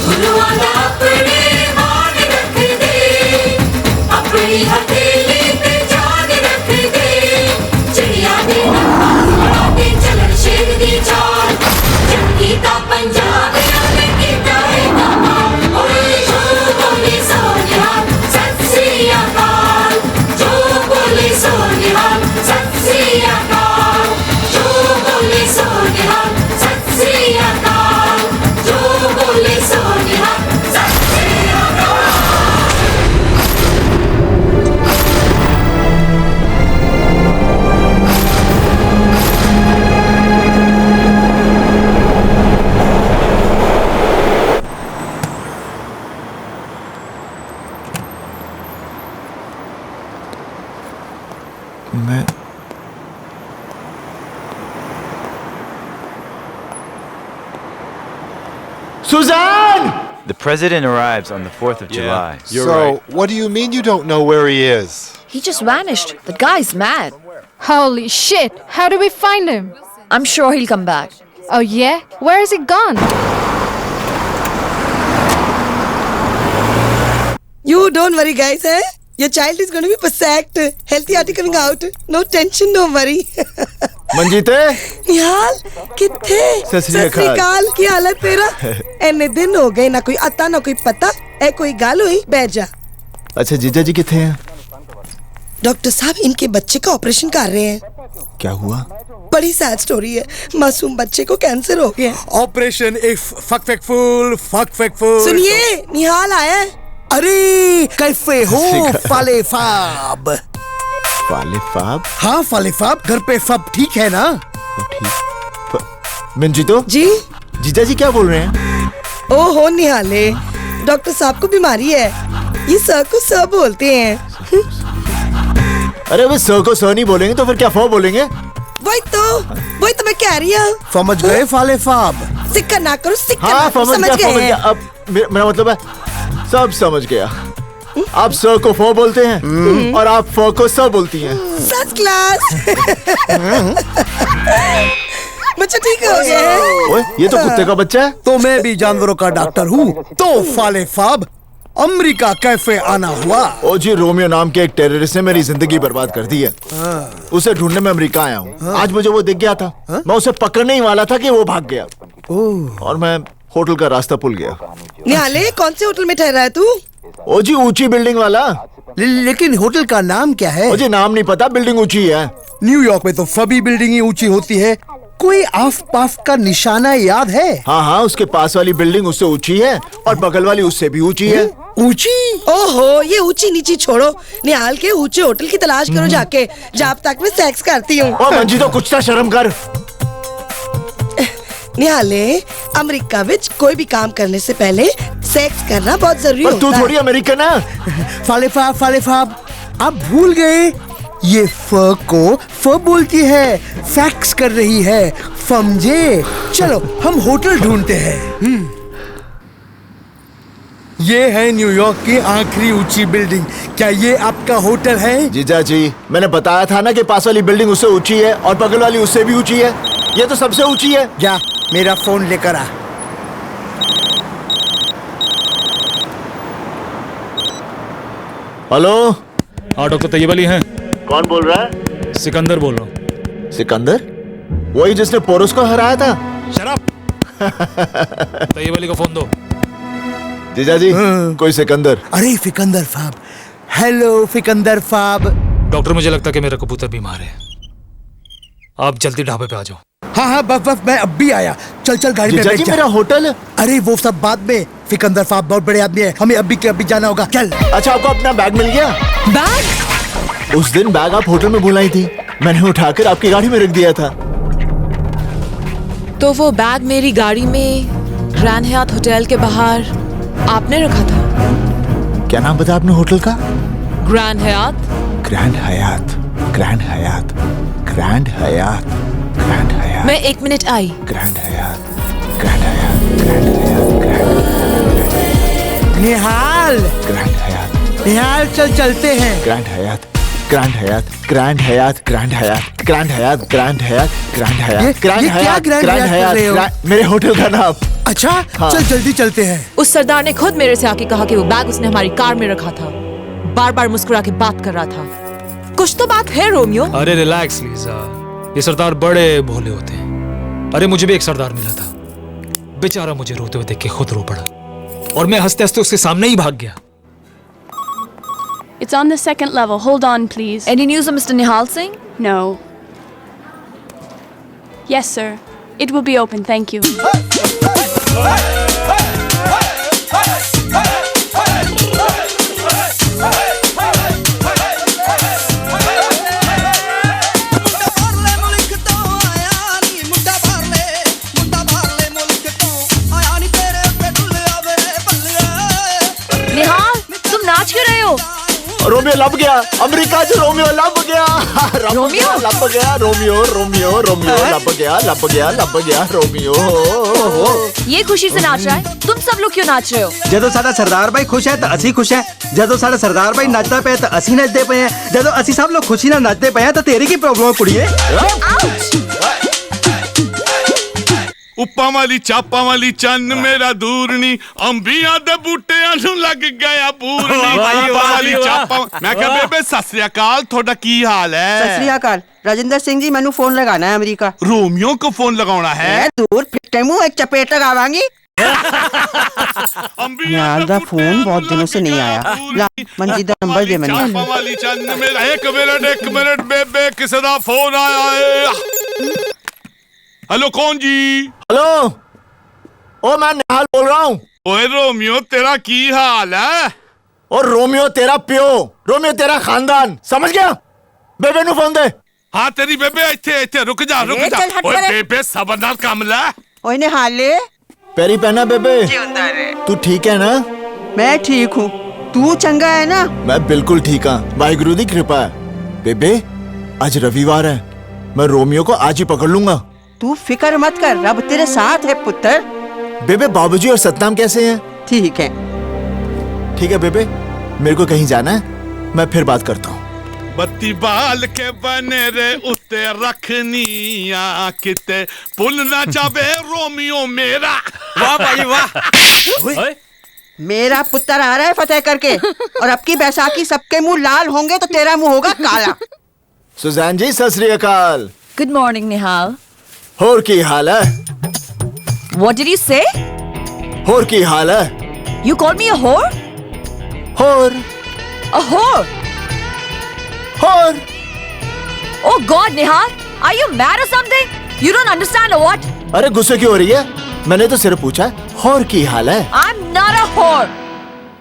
गुरुआ दा अपने मान रख दे, अपनी हथेली पे जान रख दे। चिड़िया दे नंबर दे चलन शेर दी चाल, जंगी दा पंजाब याद कीता है कमाल। ओए जो बोले सो निहाल सत श्री अकाल, जो बोले सो निहाल सत श्री अकाल, जो बोले सो निहाल सत श्री अकाल, जो बोले सो निहाल सत श्री अकाल। मैं Suzanne! The president arrives on the 4th of July. So, what do you mean you don't know where he is? He just vanished. That guy's mad. Holy shit! How do we find him? I'm sure he'll come back. Oh yeah? Where is he gone? You don't worry, guys, eh? Your child is going to be perfect. Healthy article coming out. No tension, don't worry. मंजीते निहाल किथे? सत श्री अकाल। सत श्री अकाल, की हालत तेरा? इतने दिन हो गए, ना कोई अता ना कोई पता। ए कोई गाल हुई? बैठ जा। अच्छा जीजा जी किथे हैं? डॉक्टर साहब इनके बच्चे का ऑपरेशन कर रहे हैं। क्या हुआ? बड़ी सैड स्टोरी है, मासूम बच्चे को कैंसर हो गया। ऑपरेशन इफ फकफेकफुल। सुनिए, निहाल आया है। अरे कैसे हो फालेफाब? फालेफाब? हाँ फालेफाब, घर पे सब ठीक है ना? ठीक। मंजीतो जी जीजा जी क्या बोल रहे हैं? ओहो निहाले, डॉक्टर साहब को बीमारी है, ये सर को सर बोलते हैं। अरे वे सर को सर नहीं बोलेंगे तो फिर क्या फो बोलेंगे? वही तो मैं कह रही हूँ। समझ गए फालेफाब? सिक्का ना करो, सिक्का हाँ, ना करो, समझ गए। अब मेरा मतलब है सब समझ गया। आप सर को फो बोलते हैं और आप फो को सर बोलती हैं। First class. बच्चा ठीक हो गया है। ओए, ये तो कुत्ते का बच्चा है। तो मैं भी जानवरों का डॉक्टर हूँ। तो फालेफाब अमेरिका कैसे आना हुआ? ओ जी, रोमियो नाम के एक टेररिस्ट ने मेरी जिंदगी बर्बाद कर दी है। उसे ढूंढने में अमेरिका आया हूँ। आज मुझे वो दिख गया था। मैं उसे पकड़ने ही वाला था कि वो भाग गया और मैं होटल का रास्ता भूल गया। निहाले, कौन से होटल में ठहरा है तू? ओ जी, ऊंची बिल्डिंग वाला। लेकिन होटल का नाम क्या है? ओ जी, नाम नहीं पता, बिल्डिंग ऊंची है। न्यूयॉर्क में तो सभी बिल्डिंग ही ऊंची होती है। कोई आस-पास का निशाना याद है? हाँ, उसके पास वाली बिल्डिंग उससे ऊंची है और बगल वाली उससे भी ऊंची है। ऊंची? ओहो, ये ऊंची नीची छोड़ो, निहाल के ऊंचे होटल की तलाश करो जाके, जब तक मैं सेक्स करती हूँ। ओ मंजी, तो कुछ तो शर्म कर। निहाले, अमेरिका विच कोई भी काम करने से पहले सेक्स करना बहुत जरूरी होता है। तू थोड़ी अमेरिकन है। फालेफाब, आप भूल गए? ये फ को फ बोलती है, फैक्स कर रही है, समझे? चलो हम होटल ढूंढते हैं। ये है न्यूयॉर्क की आखिरी ऊंची बिल्डिंग। क्या ये आपका होटल है? जीजा जी, मैंने बताया था ना कि पास वाली बिल्डिंग उससे ऊंची है और बगल वाली उससे भी ऊंची है। ये तो सबसे ऊंची है। जा मेरा फोन लेकर आ। हेलो। हाँ डॉक्टर तैयब अली हैं। कौन बोल रहा है? सिकंदर बोल रहा हूँ। सिकंदर? वही जिसने पोरस को हराया था। शराब। तैयब अली को फोन दो। जीजा जी, कोई सिकंदर। अरे फिकंदर फाब। हेलो फिकंदर फाब। डॉक्टर मुझे लगता है कि मेरा कबूतर बीमार है, आप जल्दी ढाबे पे आ जाओ। हाँ बस मैं अब भी आया। चल गाड़ी में जीजा बैठ जी, जा। मेरा होटल। अरे वो सब बाद में। फिकंदर फाब बहुत बड़े आदमी है, हमें अभी के अभी जाना होगा। चल। अच्छा, आपको अपना बैग मिल गया? बैग? उस दिन बैग आप होटल में भुलाई थी, मैंने उठाकर आपकी गाड़ी में रख दिया था। तो वो बैग मेरी गाड़ी में ग्रैंड हयात होटल के बाहर आपने रखा था। क्या नाम बताया आपने होटल का? Grand Hyatt. Grand Hyatt, Grand Hyatt, Grand Hyatt, Grand Hyatt. मैं 1 मिनट आई। Grand Hyatt, Grand Hyatt, Grand Hyatt, Grand. Nihal. Grand Hyatt. Nihal चलते हैं। Grand Hyatt, Grand Hyatt, Grand Hyatt, Grand Hyatt, Grand Hyatt, Grand Hyatt, Grand Hyatt, Grand Hyatt, Grand Hyatt. मेरे hotel का नाम। अच्छा हाँ। चल जल्दी चलते हैं। उस सरदार ने खुद मेरे से आके कहा कि वो बैग उसने हमारी कार में रखा था। बार बार मुस्कुरा के बात कर रहा था। कुछ तो बात है रोमियो। अरे रिलैक्स लीजा, ये सरदार बड़े भोले होते हैं। अरे मुझे भी एक सरदार मिला था, बेचारा मुझे रोते हुए देख के खुद रो पड़ा और मैं हंसते हंसते उसके सामने ही भाग गया। It's on the second level. Hold on, please. Any news of Mr. Nihal Singh? No. Yes, sir. It will be open. Thank you. निहाल, तुम नाच क्यों रहे हो? रोमियो लब गया, अमेरिका से रोमियो लब गया। रोमियो? लब गया, रोमियो रोमियो रोमियो लब गया, लब गया, लब गया, रोमियो। ये खुशी से नाच रहा है, तुम सब लोग क्यों नाच रहे हो? जदों साडा सरदार भाई खुश है तो असी खुश है, जदों साडा सरदार भाई नचदा पे तो असी नचदे पे हैं, जदों असी सब लोग खुशी नाल नचदे पे हैं तो तेरी की प्रॉब्लम है कुड़िए? उप्पा वाली चापा वाली चन्न मेरा दूरनी, अंबियां दे बूटियां नूं लग गया पूरनी। उप्पा वाली चापा। मैं कहा बेबे सत श्री अकाल, थोड़ा की हाल है? सत श्री अकाल। राजेंद्र सिंह जी, मैनू फोन लगाना है अमेरिका। रोमियो को फोन लगाना है? दूर फिटे मुंह एक चपेट लगावांगी। यार दा फोन बहुत दिनों से नहीं आया। ला मंजी दा नंबर दे मैनू। चापा वाली चन्न मेरा। एक मिनट बेबे, किसे दा फोन आया है? हेलो, कौन जी? हेलो, ओ मैं निहाल बोल रहा हूँ। ओए रोमियो, तेरा की हाल है? और रोमियो तेरा प्यो, रोमियो तेरा खानदान, समझ गया? बेबे नु फोन दे। हाँ तेरी बेबे इत्थे रुक जा। चल हट ओए परे। बेबे सबरदार काम ला। ओए निहाले, पैरी पहना बेबे। तू ठीक है ना? मैं ठीक हूँ, तू चंगा है ना? मैं बिल्कुल ठीक हूँ, वाहिगुरु दी कृपा है। बेबे आज रविवार है, मैं रोमियो को आज ही पकड़ लूंगा। तू फिक्र मत कर, रब तेरे साथ है पुत्र। बेबे बाबूजी और सतनाम कैसे हैं? ठीक है। ठीक है बेबे, मेरे को कहीं जाना है, मैं फिर बात करता हूँ। बत्ती बाल के बने रे उत्ते रखनिया, किते पुल ना जावे रोमियो मेरा। वाह भाई वाह। मेरा पुत्र आ रहा है फतेह करके, और अब की बैसाखी सबके मुंह लाल होंगे तो तेरा मुंह होगा काला। सुजैन जी सत श्री अकाल। Good morning, Nihal. होर की हाल है? What did you say? होर की हाल है? You called me a whore? होर। A whore? होर। Oh God, Nihal, are you mad or something? You don't understand or what? अरे गुस्से क्यों हो रही है? मैंने तो सिर्फ पूछा होर की हाल है। I'm not a whore.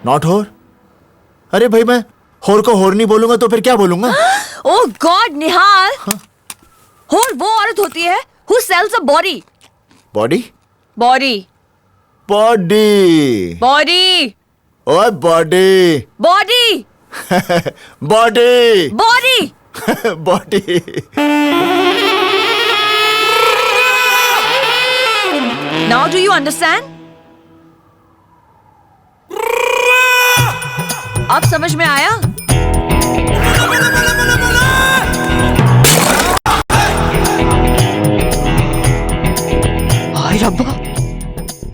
Not होर? अरे भाई मैं होर को होर नहीं बोलूंगा तो फिर क्या बोलूंगा? Oh God, Nihal. Whore वो औरत होती है who sells a body. Body? Body. Body. Body. ओए body. Body. Body. Body. Body. Now do you understand? अब समझ में आया? हाय रब्बा,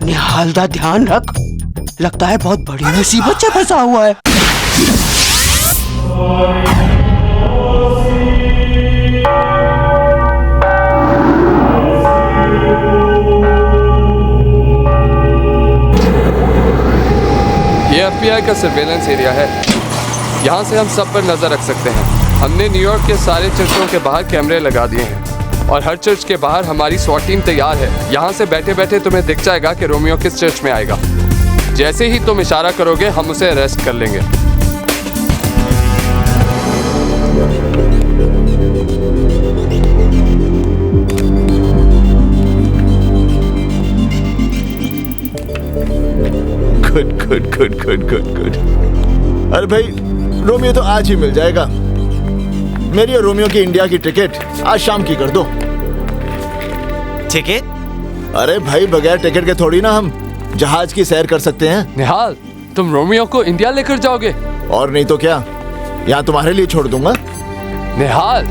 निहाल दा ध्यान रख, लगता है बहुत बड़ी मुसीबत से फंसा हुआ है। ये FBI का सर्वेलेंस एरिया है। यहाँ से हम सब पर नजर रख सकते हैं। हमने न्यूयॉर्क के सारे चर्चों के बाहर कैमरे लगा दिए हैं और हर चर्च के बाहर हमारी SWAT टीम तैयार है। यहाँ से बैठे बैठे तुम्हें दिख जाएगा कि रोमियो किस चर्च में आएगा। जैसे ही तुम इशारा करोगे हम उसे अरेस्ट कर लेंगे। गुड। अरे भाई, रोमियो तो आज ही मिल जाएगा। मेरी और रोमियो की इंडिया की टिकट आज शाम की कर दो। टिकट? अरे भाई, बगैर टिकट के थोड़ी ना हम जहाज की सैर कर सकते हैं। निहाल, तुम रोमियो को इंडिया लेकर जाओगे? और नहीं तो क्या, यहाँ तुम्हारे लिए छोड़ दूंगा। निहाल,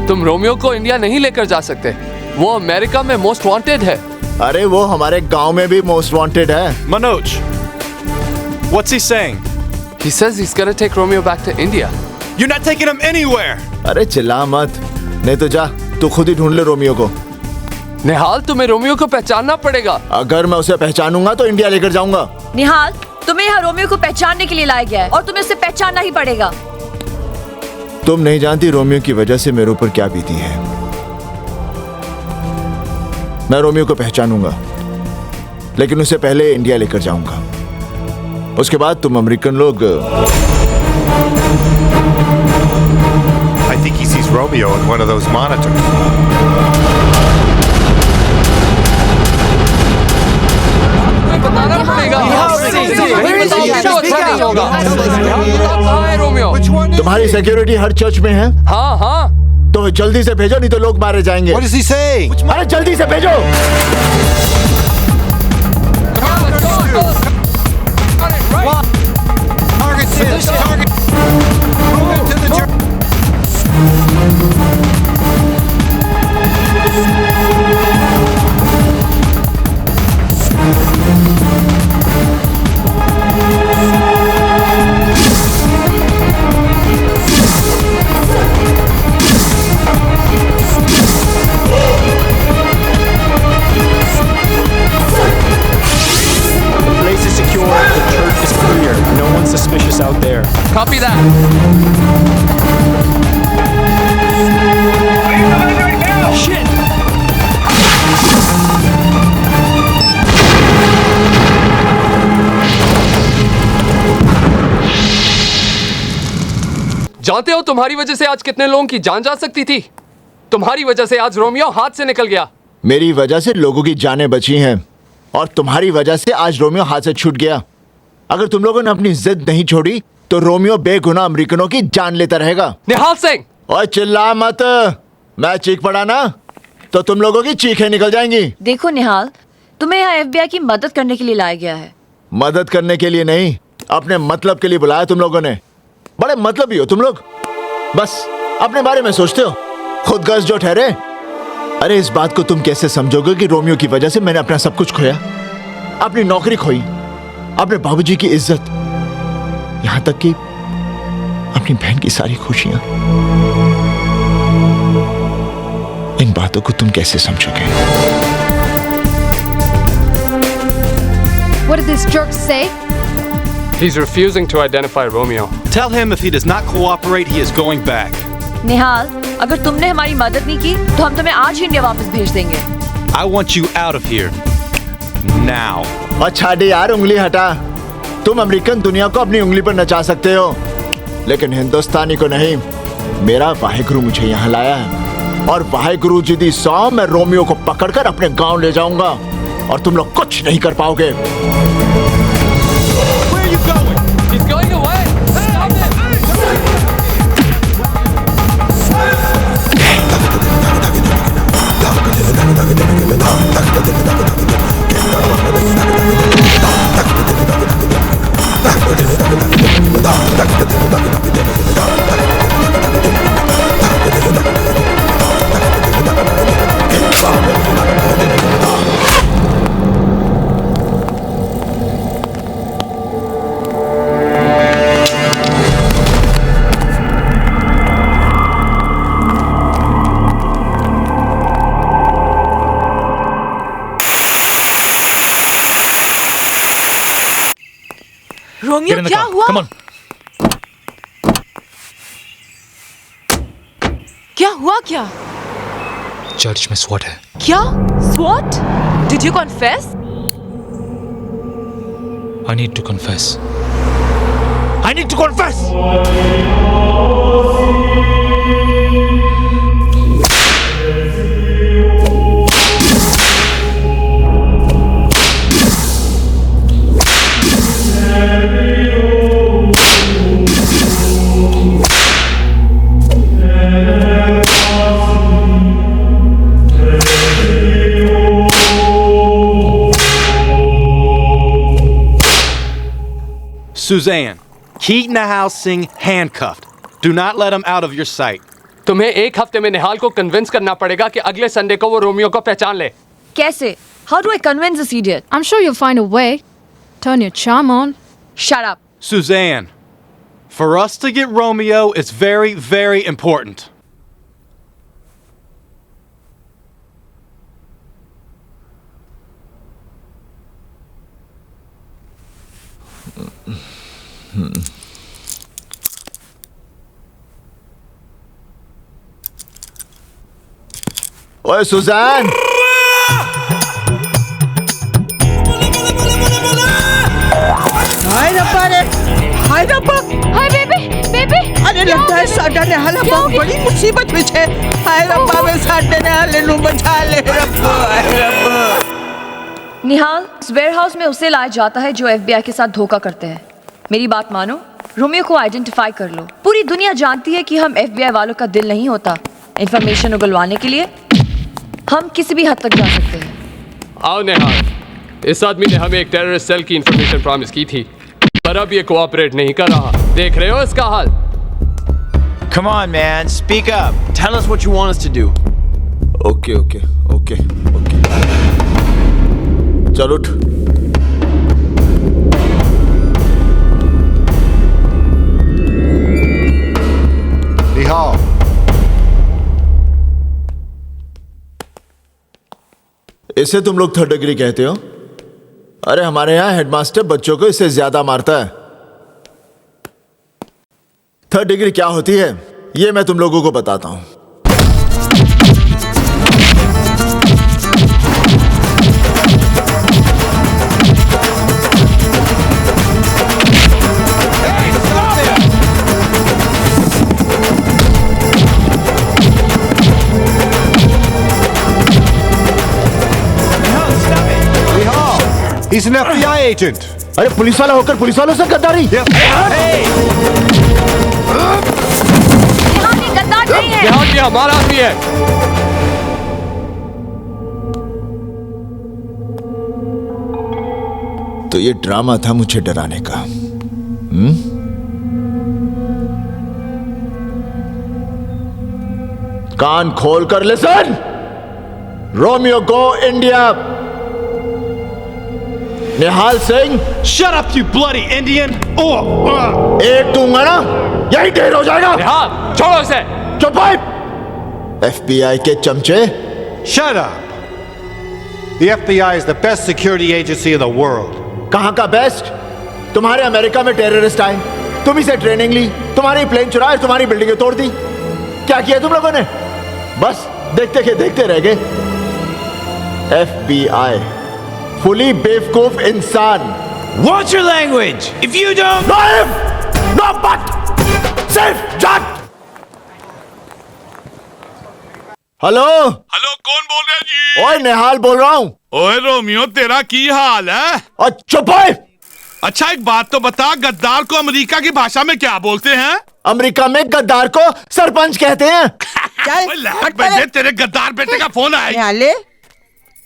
तुम रोमियो को इंडिया नहीं लेकर जा सकते। वो अमेरिका में मोस्ट वांटेड है। अरे वो हमारे गांव में भी मोस्ट वांटेड है। Manoj, what's he saying? He says he's gonna take Romeo back to India. You're not taking him anywhere. अरे चिल्ला मत, नहीं तो जा तू खुद ही ढूंढ ले रोमियो को। निहाल, तुम्हें रोमियो को पहचानना पड़ेगा। अगर मैं उसे पहचानूंगा तो इंडिया लेकर जाऊंगा। निहाल, तुम्हें यहाँ रोमियो को पहचानने के लिए लाया गया है और तुम्हें उसे पहचानना ही पड़ेगा। तुम नहीं जानती रोमियो की वजह से मेरे ऊपर क्या बीती है। मैं रोमियो को पहचानूंगा, लेकिन उसे पहले इंडिया लेकर जाऊंगा। उसके बाद तुम अमेरिकन लोग। I think he sees Romeo in one of those monitors. बताना पड़ेगा। रोमियो, तुम्हारी सिक्योरिटी हर चर्च में है? हाँ हाँ। तो जल्दी से भेजो, नहीं तो लोग मारे जाएंगे। What does he say? अरे जल्दी से भेजो। Copy that. Shit! जानते हो तुम्हारी वजह से आज कितने लोगों की जान जा सकती थी? तुम्हारी वजह से आज रोमियो हाथ से निकल गया। मेरी वजह से लोगों की जानें बची हैं और तुम्हारी वजह से आज रोमियो हाथ से छूट गया। अगर तुम लोगों ने अपनी जिद नहीं छोड़ी तो रोमियो बेगुनाह अमेरिकनों की जान लेता रहेगा। निहाल सिंह! ओए चिल्ला मत, मैं चीख पड़ा ना तो तुम लोगों की चीखें निकल जाएंगी। देखो निहाल, तुम्हें यहाँ FBI की मदद करने के लिए लाया गया है। मदद करने के लिए नहीं, अपने मतलब के लिए बुलाया तुम लोगों ने। बड़े मतलबी हो तुम लोग, बस अपने बारे में सोचते हो, खुदगर्ज जो ठहरे। अरे इस बात को तुम कैसे समझोगे कि रोमियो की वजह से मैंने अपना सब कुछ खोया, अपनी नौकरी खोई, अपने बाबूजी की इज्जत, यहां तक कि अपनी बहन की सारी खुशियां। इन बातों को तुम कैसे समझोगे? What did this jerk say? He's refusing to identify Romeo. Tell him if he does not cooperate, he is going back. निहाल, अगर तुमने हमारी मदद नहीं की तो हम तुम्हें आज ही इंडिया वापस भेज देंगे। I want you out of here. Now. अच्छा दे यार, उंगली हटा। तुम अमेरिकन दुनिया को अपनी उंगली पर नचा सकते हो, लेकिन हिंदुस्तानी को नहीं। मेरा वाहेगुरु मुझे यहाँ लाया है और वाहेगुरु जी दी सौ मैं रोमियो को पकड़कर अपने गांव ले जाऊंगा और तुम लोग कुछ नहीं कर पाओगे। Where are you going? He's going away. Stop him. Romeo, Get in the क्या car. हुआ? Come on. क्या हुआ क्या? चर्च में स्वॉट है. क्या? What? Did you confess? I need to confess. I need to confess. Suzanne, Keaton Nahal Singh handcuffed. Do not let him out of your sight. तुम्हें एक हफ्ते में निहाल को कन्विंस करना पड़ेगा कि अगले संडे को वो रोमियो को पहचान ले. कैसे? How do I convince this idiot? I'm sure you'll find a way. Turn your charm on. Shut up. Suzanne, for us to get Romeo, it's very, very important. ओए सुजान, हाय रब्बा रे, हाय रब्बा, हाय बेबी, बेबी. अरे लगता है साडा ने हाल बहुत बड़ी मुसीबत में है. हाय रब्बा, मैं साडे ने हाल नु बचा ले रब्बा, हाय रब्बा. निहाल, इस वेयरहाउस में उसे लाया जाता है जो FBI के साथ धोखा करते हैं. मेरी बात मानो, रोमियो को आइडेंटिफाई कर लो. पूरी दुनिया जानती है कि हम FBI वालों का दिल नहीं होता. इंफॉर्मेशन उगलवाने के लिए हम किसी भी हद तक जा सकते हैं. आओ निहाल, इस आदमी ने हमें एक टेररिस्ट सेल की इंफॉर्मेशन प्रॉमिस की थी, पर अब ये कोऑपरेट नहीं कर रहा. देख रहे हो इसका हाल? Come on, man. Speak up. Tell us what you want us to do. Okay okay okay okay. चल उठ. Nihal, इसे तुम लोग थर्ड डिग्री कहते हो? अरे हमारे यहाँ हेडमास्टर बच्चों को इससे ज्यादा मारता है. थर्ड डिग्री क्या होती है ये मैं तुम लोगों को बताता हूं. he's an FBI agent. अरे पुलिस वाला होकर पुलिस वालों से गद्दारी. निहाल ये गद्दार नहीं है. निहाल ये हमारा आदमी है. तो ये ड्रामा था मुझे डराने का. कान खोल कर लिसन. रोमियो को India. Nihal Singh. Shut up, you bloody Indian! एक दूंगा ना यही ढेर हो जाएगा. निहाल छोड़ो इसे. चुप भाई. FBI के चमचे. Shut up. The FBI is the best security agency in the world. कहां का बेस्ट? तुम्हारे अमेरिका में टेररिस्ट आए, तुम ही से ट्रेनिंग ली, तुम्हारी प्लेन चुराए, तुम्हारी बिल्डिंगें तोड़ दी. क्या किया तुम लोगों ने? बस देखते के देखते रह गए. FBI फुली बेवकूफ इंसान. Watch your language. If you don't. No if, no but. सिर्फ जट. हेलो. हेलो, कौन बोल रहे जी? ओए निहाल बोल रहा हूँ. ओए रोमियो, तेरा की हाल है? और चुप है. अच्छा एक बात तो बता, गद्दार को अमेरिका की भाषा में क्या बोलते हैं? अमेरिका में गद्दार को सरपंच कहते हैं. बेटे, तेरे गद्दार बेटे का फोन आया. हाले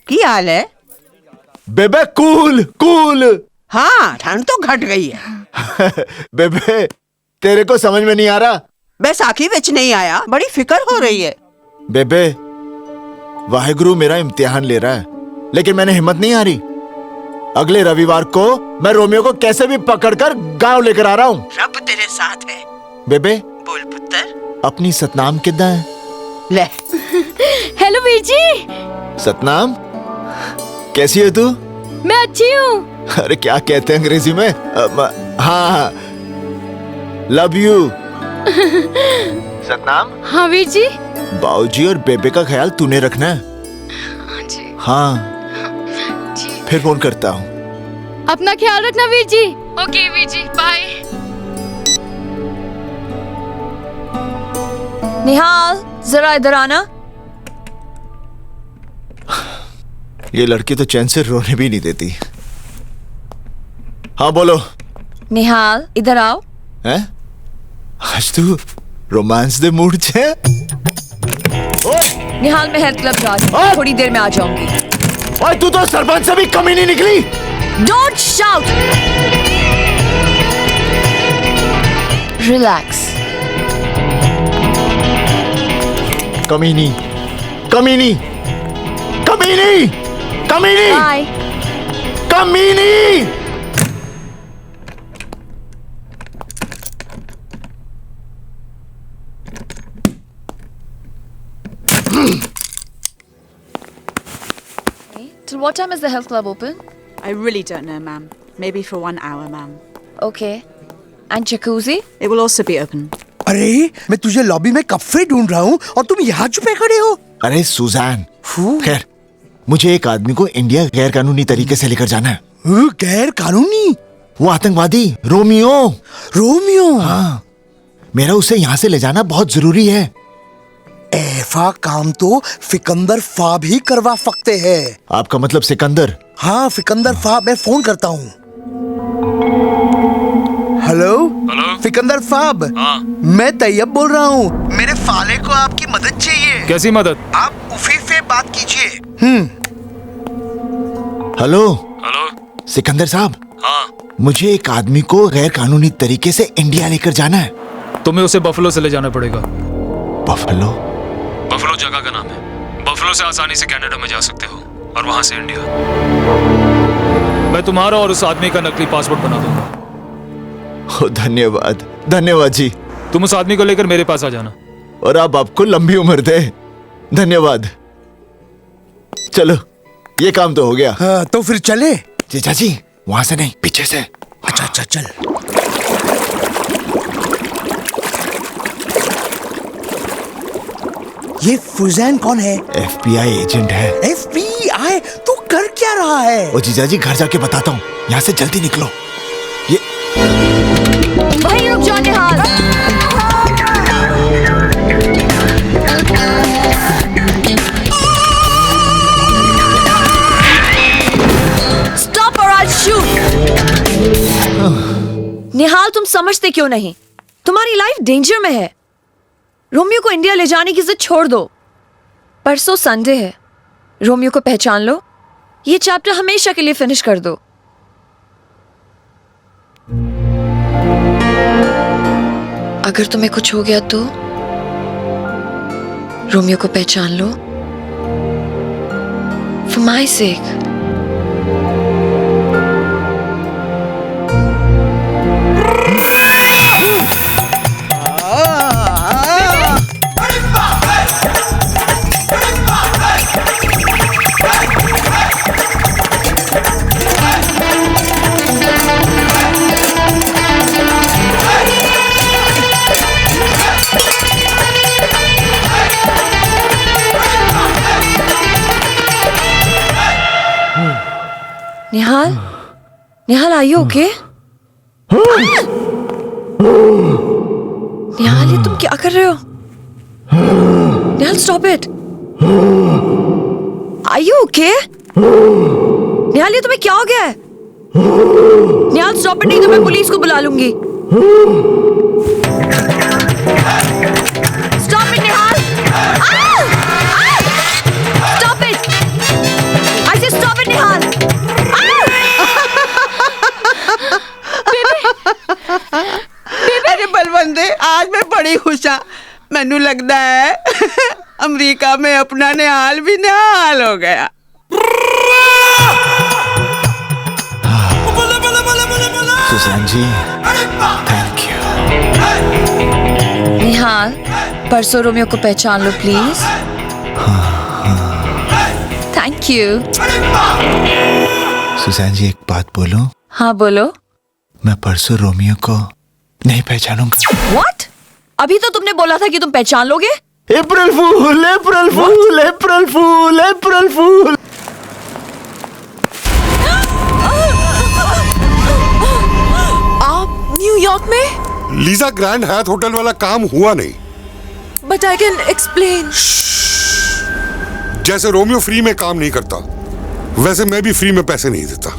की हाल है? बेबे कूल कूल. हाँ, ठंड तो घट गई है. बेबे तेरे को समझ में नहीं आ रहा? बैसाखी बिच नहीं आया, बड़ी फिक्र हो रही है. बेबे वाहेगुरु मेरा इम्तिहान ले रहा है, लेकिन मैंने हिम्मत नहीं हारी. अगले रविवार को मैं रोमियो को कैसे भी पकड़कर गांव लेकर आ रहा हूँ. रब तेरे साथ है. बेबे बोल पुत्र. अपनी सतनाम कितना है? ले. हेलो वीर जी. सतनाम कैसी है तू? मैं अच्छी हूँ. अरे क्या कहते हैं अंग्रेजी में? हाँ लव यू। सतनाम। हाँ वीर जी। बाऊजी और बेबे का ख्याल तूने रखना है। हाँ फिर फोन करता हूँ। अपना ख्याल रखना वीर जी। Okay Veer ji, bye. निहाल जरा इधर आना। ये लड़की तो चैन से रोने भी नहीं देती। हाँ बोलो। निहाल इधर आओ। हैं? आज तू रोमांस दे मूड छे? निहाल मैं हेल्थ क्लब जा रही हूँ, थोड़ी देर में आ जाऊंगी। ओए तू तो सरपंच से भी कमी नहीं निकली। Don't shout. Relax. कमीनी, कमीनी, कमीनी, कमीनी, Bye. कमीनी। Till what time is the health club open? I really don't know, ma'am. Maybe for 1 hour, ma'am. Okay. And jacuzzi? It will also be open. अरे मैं तुझे लॉबी में कब से ढूंढ रहा हूँ और तुम यहाँ छुपे खड़े हो। अरे सुजैन, खैर मुझे एक आदमी को इंडिया गैर कानूनी तरीके से लेकर जाना है। गैर कानूनी? वो आतंकवादी रोमियो। रोमियो? हाँ, मेरा उसे यहाँ से ले जाना बहुत जरूरी है। ऐसा काम तो फिकंदर फा भी करवा सकते हैं। आपका मतलब सिकंदर? हाँ फिकंदर फा, मैं फोन करता हूँ। हेलो हेलो फिकंदर फाब। हाँ मैं तैयब बोल रहा हूँ। मेरे फाले को आपकी मदद चाहिए। कैसी मदद? आप उफी से बात कीजिए। हेलो हेलो सिकंदर साहब। हाँ मुझे एक आदमी को गैर कानूनी तरीके से इंडिया लेकर जाना है। तुम्हें उसे बफलो से ले जाना पड़ेगा। बफलो? बफलो जगह का नाम है। बफलो से आसानी से कनाडा में जा सकते हो और वहां से इंडिया। मैं तुम्हारा और उस आदमी का नकली पासपोर्ट बना दूंगा। धन्यवाद, धन्यवाद जी। तुम उस आदमी को लेकर मेरे पास आ जाना। और आप आपको लंबी उम्र दे। धन्यवाद। चलो ये काम तो हो गया। हाँ, तो फिर चले। जीजा जी वहां से नहीं, पीछे से। अच्छा अच्छा चल। ये फुजैन कौन है? FBI एजेंट है। FBI? तू कर क्या रहा है? ओ जीजा जी घर जाके बताता हूँ, यहाँ से जल्दी निकलो। ये वहीं रुक जाओ निहाल। Stop or I'll shoot. निहाल तुम समझते क्यों नहीं? तुम्हारी लाइफ डेंजर में है। रोमियो को इंडिया ले जाने की जिद छोड़ दो। परसों संडे है। रोमियो को पहचान लो। ये चैप्टर हमेशा के लिए फिनिश कर दो। अगर तुम्हें कुछ हो गया तो रोमियो को पहचान लो। For my sake. Nihal, Nihal are you okay? निहाल ये तुम क्या कर रहे हो? निहाल stop it. Are you okay? निहाल ये तुम्हें क्या हो गया है? निहाल stop it, नहीं तो मैं पुलिस को बुला लूंगी। Stop it Nihal! Stop it! I say stop it निहाल! अरे बलवंदे आज मैं बड़ी खुश हाँ। मैनू लगता है अमेरिका में अपना निहाल भी निहाल हो गया। Suzanne ji thank you. Nihal परसों रोमियो को पहचान लो please. Thank you. Suzanne ji एक बात बोलूं? हाँ बोलो। मैं परसों रोमियो को नहीं पहचानूंगा। What? अभी तो तुमने बोला था कि तुम पहचान लोगे। अप्रैल फूल, अप्रैल फूल, अप्रैल फूल, अप्रैल फूल। आप न्यूयॉर्क में? लीजा ग्रैंड हयात होटल वाला काम हुआ नहीं। But I can explain. जैसे रोमियो फ्री में काम नहीं करता, वैसे मैं भी फ्री में पैसे नहीं देता।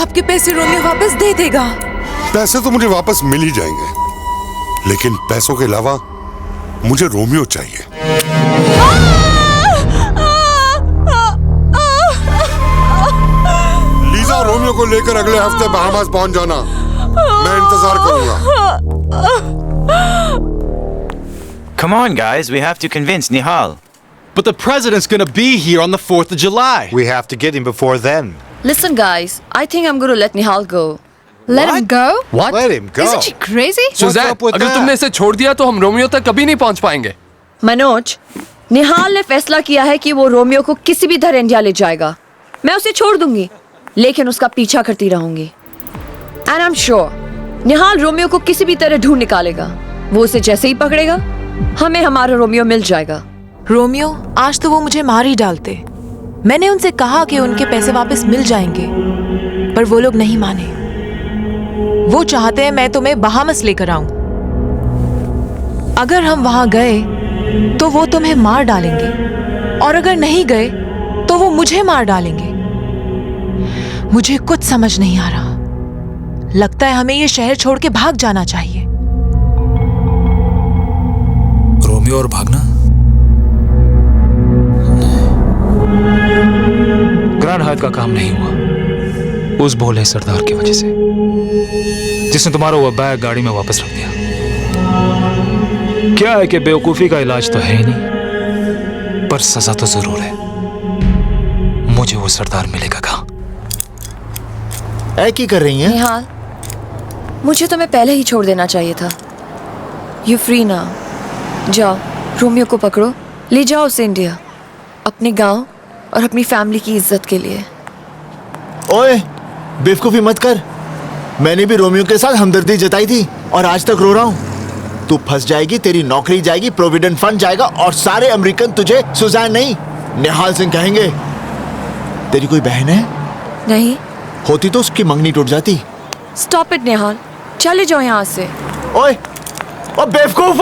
आपके पैसे रोमियो वापस दे देगा। पैसे तो मुझे वापस मिल ही जाएंगे, लेकिन पैसों के अलावा मुझे रोमियो चाहिए। लीजा रोमियो को लेकर अगले हफ्ते बहामास पहुंच जाना, मैं इंतजार करूंगा। Come on, guys, we have to convince Nihal. But the president's gonna be here on the 4th of July. We have to get him before then. Listen, guys, I think I'm going to let Nihal go. Let him go? What? Let him go. Isn't she crazy? Suzanne, अगर तुमने इसे छोड़ दिया तो हम Romeo तक कभी नहीं पहुंच पाएंगे। मनोज, निहाल ने फैसला किया है कि वो रोमियो को किसी भी तरह इंडिया ले जाएगा। मैं उसे छोड़ दूंगी, लेकिन उसका पीछा करती रहूंगी। And I'm sure, Nihal Romeo को किसी भी तरह ढूंढ निकालेगा। वो उसे जैसे ही पकड़ेगा, हमें हमारा रोमियो मिल जाएगा। रोमियो, आज तो वो मुझे मार ही डालते। मैंने उनसे कहा कि उनके पैसे वापस मिल जाएंगे, पर वो लोग नहीं माने। वो चाहते हैं मैं तुम्हें बहामस लेकर आऊं। अगर हम वहां गए तो वो तुम्हें मार डालेंगे, और अगर नहीं गए तो वो मुझे मार डालेंगे। मुझे कुछ समझ नहीं आ रहा। लगता है हमें ये शहर छोड़ के भाग जाना चाहिए। रोमियो और भागना? ग्रैंड हयात का काम नहीं हुआ उस भोले सरदार की वजह से, जिसने तुम्हारा वो बैग गाड़ी में वापस रख दिया। क्या है कि बेवकूफी का इलाज तो है ही नहीं, पर सजा तो जरूर है। मुझे वो सरदार मिलेगा कहाँ? क्या कर रही हैं? निहाल, मुझे तुम्हें पहले ही छोड़ देना चाहिए था। यू फ्री ना, जाओ रोमियो को पकड़ो, ले जाओ उसे इंडिया, अपने गांव और अपनी फैमिली की इज्जत के लिए। ओए, बेवकूफी मत कर। मैंने भी रोमियो के साथ हमदर्दी जताई थी और आज तक रो रहा हूं। तू फंस जाएगी, तेरी नौकरी जाएगी, प्रोविडेंट फंड जाएगा और सारे अमेरिकन तुझे सुजैन नहीं निहाल सिंह कहेंगे। तेरी कोई बहन है? नहीं। होती तो उसकी मंगनी टूट जाती। स्टॉप इट निहाल, चले जाओ यहाँ से। ओए, ओ बेवकूफ!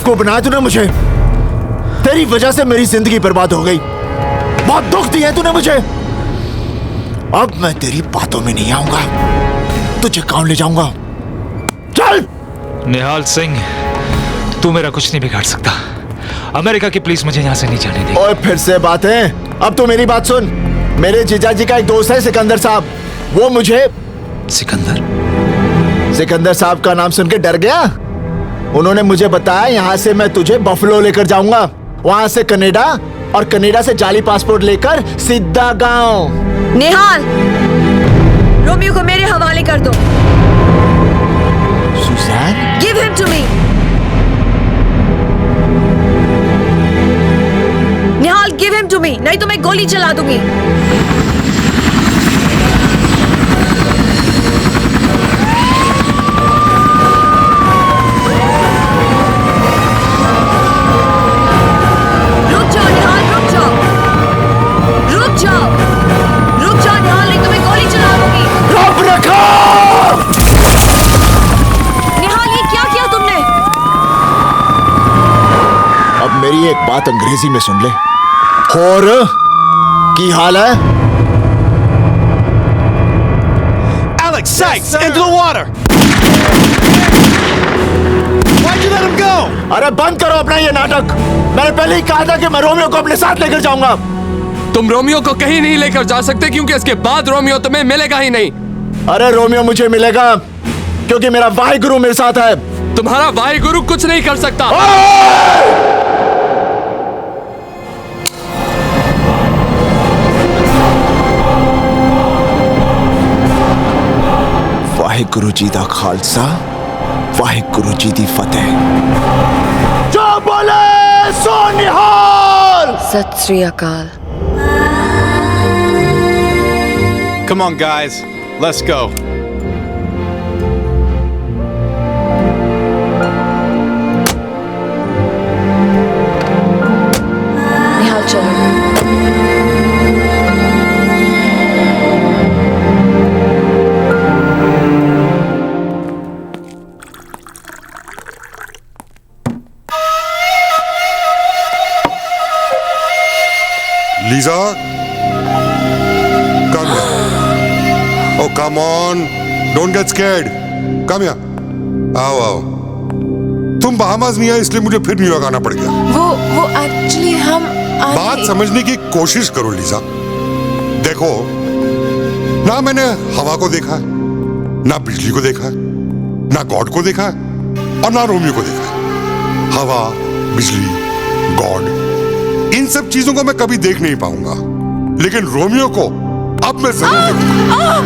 बेवकूफ बनाया तूने मुझे। तेरी वजह से मेरी जिंदगी बर्बाद हो गई। बहुत दुख दिया तूने मुझे। अब मैं तेरी बातों में नहीं आऊंगा। तुझे कौन ले जाऊंगा? चल। निहाल सिंह, तू मेरा कुछ नहीं बिगाड़ सकता। अमेरिका की पुलिस मुझे यहाँ से नहीं जाने देगी। ओए फिर से बातें। अब तू मेरी बात सुन। मेरे जीजा जी का एक दोस्त है सिकंदर साहब, वो मुझे सिकंदर साहब का नाम सुन के डर गया। उन्होंने मुझे बताया यहाँ से मैं तुझे बफलो लेकर जाऊंगा, वहां से कनाडा और कनाडा से जाली पासपोर्ट लेकर सीधा गांव। निहाल, रोमियो को मेरे हवाले कर दो। Suzanne, give him to me. Nihal, give him to me, नहीं तो मैं गोली चला दूंगी। मेरी एक बात अंग्रेजी में सुन ले। और की हाल है? Alex, Sykes, into the water! Why'd you let him go? अरे बंद करो अपना ये नाटक। मैंने पहले ही कहा था कि मैं रोमियो को अपने साथ लेकर जाऊंगा। तुम रोमियो को कहीं नहीं लेकर जा सकते क्योंकि इसके बाद रोमियो तुम्हें मिलेगा ही नहीं। अरे रोमियो मुझे मिलेगा क्योंकि मेरा वाहिगुरु मेरे साथ है। तुम्हारा वाहिगुरु कुछ नहीं कर सकता। वाहिगुरु जी दा खालसा, वाहिगुरु जी दी फतेह। जो बोले सो निहाल। सत श्री अकाल। Come on, guys. Let's go. निहाल, चलो। Lisa, come here. Oh, come on. Don't get scared. Come here. आओ आओ। तुम बहामास नहीं आए इसलिए मुझे फिर न्यूयॉर्क आना पड़ गया। वो एक्चुअली हम बात समझने की कोशिश करो लीजा। देखो, ना मैंने हवा को देखा, ना बिजली को देखा, ना गॉड को देखा और ना रोमियो को देखा। हवा, बिजली, गॉड, इन सब चीजों को मैं कभी देख नहीं पाऊंगा, लेकिन रोमियो को अब मैं जरूर देखूंगा।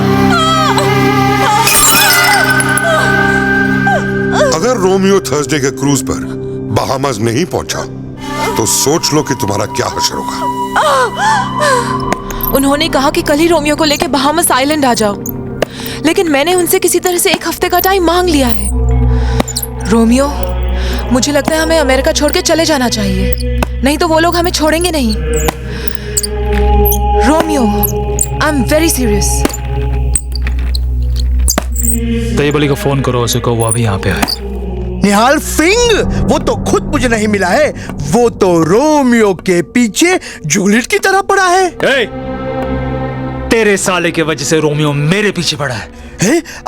अगर रोमियो थर्सडे के क्रूज पर बहामास नहीं पहुंचा तो सोच लो कि तुम्हारा क्या हश्र होगा। उन्होंने कहा कि कल ही रोमियो को लेकर बहामास आइलैंड आ जाओ, लेकिन मैंने उनसे किसी तरह से 1 हफ्ते का टाइम मांग लिया है। रोमियो, मुझे लगता है हमें अमेरिका छोड़ के चले जाना चाहिए, नहीं तो वो लोग हमें छोड़ेंगे नहीं। Romeo, I am very serious. Tayyab Ali को फोन करो, उसे कहो वो अभी यहाँ पे आए। निहाल सिंह, वो तो खुद मुझे नहीं मिला है, वो तो रोमियो के पीछे जूलियट की तरह पड़ा है। तेरे साले की वजह से रोमियो मेरे पीछे पड़ा है।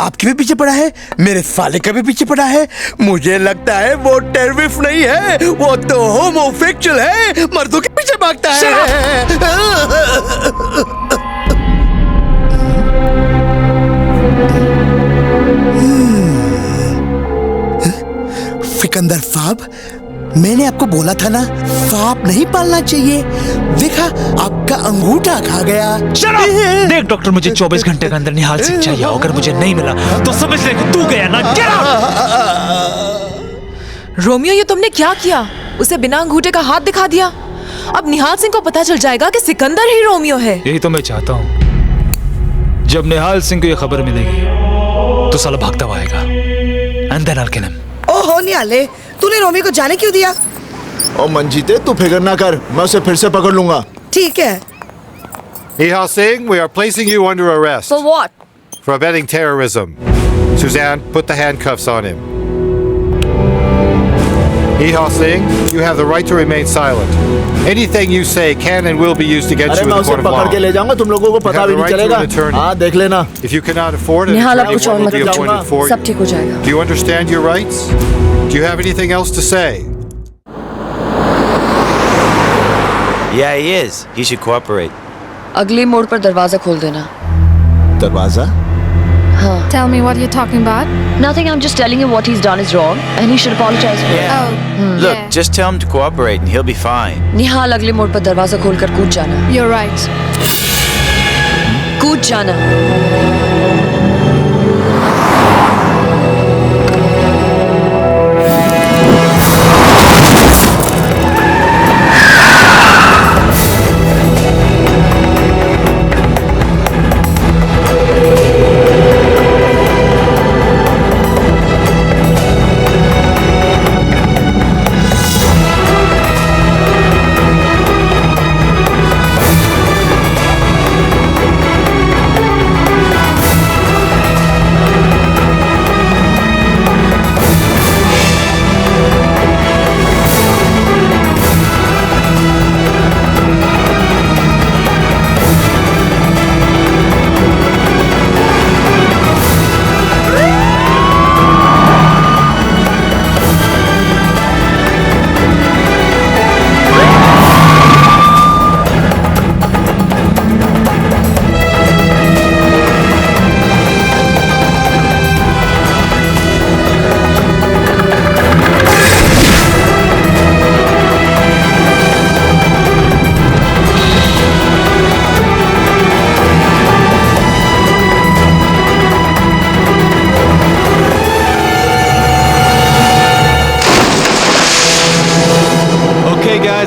आपके भी पीछे पड़ा है, मेरे साले का भी पीछे पड़ा है। मुझे लगता है वो टेररिस्ट नहीं है, वो तो होमोसेक्सुअल है, मर्दों के पीछे भागता है। सिकंदर साहब, मैंने आपको बोला था ना, सांप नहीं पालना चाहिए। देखा, आपका अंगूठा खा गया। देख डॉक्टर, मुझे 24 घंटे के अंदर निहाल सिंह चाहिए। अगर मुझे नहीं मिला तो समझ ले कि तू गया ना। रोमियो, ये तुमने क्या किया? उसे बिना अंगूठे का हाथ दिखा दिया। अब निहाल सिंह को पता चल जाएगा कि सिकंदर ही रोमियो है। यही तो मैं चाहता हूँ। जब निहाल सिंह को ये खबर मिलेगी तो साला भागता हुआ आएगा। And then I'll kill him. ओहो निहाले, तूने रोमियो को जाने क्यों दिया? ओ मंजीते, तू फिक्र ना कर, मैं उसे फिर से पकड़ लूंगा। ठीक है। Nihal Singh, we are placing you under arrest. For what? For abetting terrorism. Suzanne, put the handcuffs on him. Nihal Singh, you have the right to remain silent. Anything you say can and will be used against अरे you मैं in the उसे court of law. पकड़ के ले जाऊंगा, तुम लोगों को You पता have भी the नहीं right to चलेगा। an attorney. हाँ, देख लेना। If you cannot afford an निहाल, अब attorney, कुछ और one मत will be पूछो। appointed for सब you. ठीक हो जाएगा। Do you understand your rights? Do you have anything else to say? Yeah, he is. He should cooperate. अगले मोड़ पर दरवाजा खोल देना। दरवाजा? हाँ। Tell me what you're talking about. Nothing. I'm just telling you what he's done is wrong, and he should apologize for it. Look, just tell him to cooperate and he'll be fine. निहाल, अगले मोड़ पर दरवाजा खोलकर कूद जाना। You're right. कूद जाना।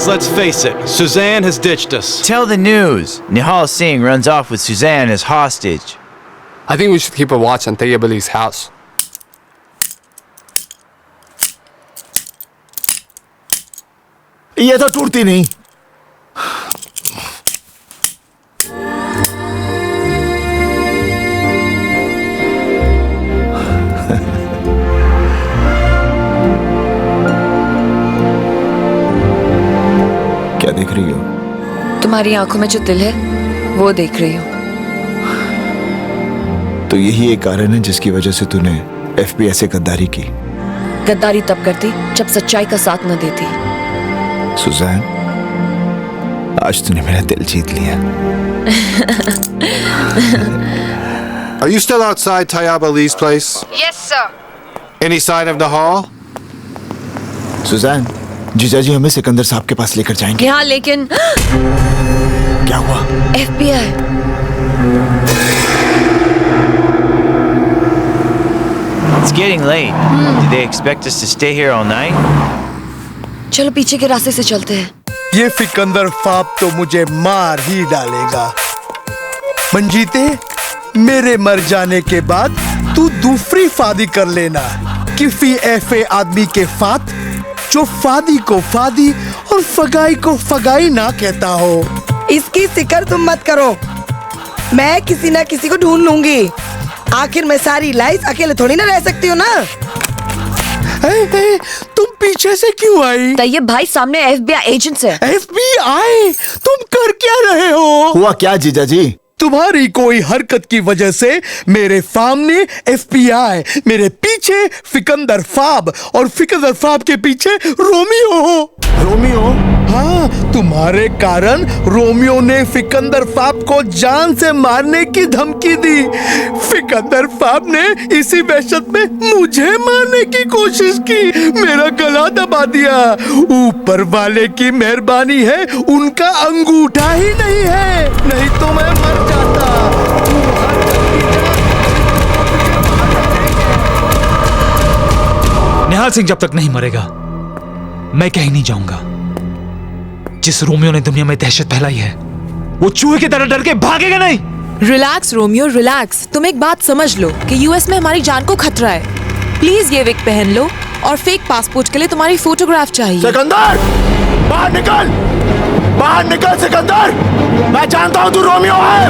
Let's face it, Suzanne has ditched us. Tell the news. Nihal Singh runs off with Suzanne as hostage. I think we should keep a watch on Tayyib Ali's house. ये तो टूटती नहीं। क्या देख रही हो? तुम्हारी आंखों में जो दिल है वो देख रही हूँ। तो यही एक कारण है जिसकी वजह से तूने FBI से गद्दारी की। गद्दारी तब करती जब सच्चाई का साथ न देती। सुजैन, आज तूने मेरा दिल जीत लिया। Are you still outside Tayyab Ali's place? Yes, sir. Any sign of Nihal? Suzanne, जीजाजी हमें सिकंदर साहब के पास लेकर जाएंगे। हाँ, लेकिन क्या हुआ? FBI। It's getting late. Do they expect us to stay here all night? चलो पीछे के रास्ते से चलते हैं। ये फिकंदर फाप तो मुझे मार ही डालेगा। मंजीते, मेरे मर जाने के बाद तू दूसरी फादी कर लेना। किसी ऐसे आदमी के साथ जो फादी को फादी और फगाई को फगाई ना कहता हो। इसकी फिक्र तुम मत करो, मैं किसी ना किसी को ढूंढ लूंगी। आखिर मैं सारी लाइफ अकेले थोड़ी ना रह सकती हूँ ना। तुम पीछे से क्यों आई? तैयब भाई सामने FBI एजेंट्स है। FBI? तुम कर क्या रहे हो? हुआ क्या जीजाजी? तुम्हारी कोई हरकत की वजह से मेरे सामने FBI, मेरे पीछे फिकंदर फाब और फिकंदर फाब के पीछे रोमियो हो। रोमियो? हाँ, तुम्हारे कारण रोमियो ने फिकंदर फाब को जान से मारने की धमकी दी। फिकंदर फाब ने इसी वहशत में मुझे मारने की कोशिश की, मेरा गला दबा दिया। ऊपर वाले की मेहरबानी है, उनका अंगूठा ही नहीं है, नहीं तो मैं मर जाता। निहाल सिंह जब तक नहीं मरेगा मैं कहीं नहीं जाऊंगा। जिस रोमियो ने दुनिया में दहशत फैलाई है वो चूहे की तरह डर के भागेगा नहीं। Relax Romeo, relax. तुम एक बात समझ लो कि यूएस में हमारी जान को खतरा है। प्लीज ये विग पहन लो और फेक पासपोर्ट के लिए तुम्हारी फोटोग्राफ चाहिए। सिकंदर, बाहर निकल, बाहर निकल सिकंदर। मैं जानता हूं तू रोमियो है।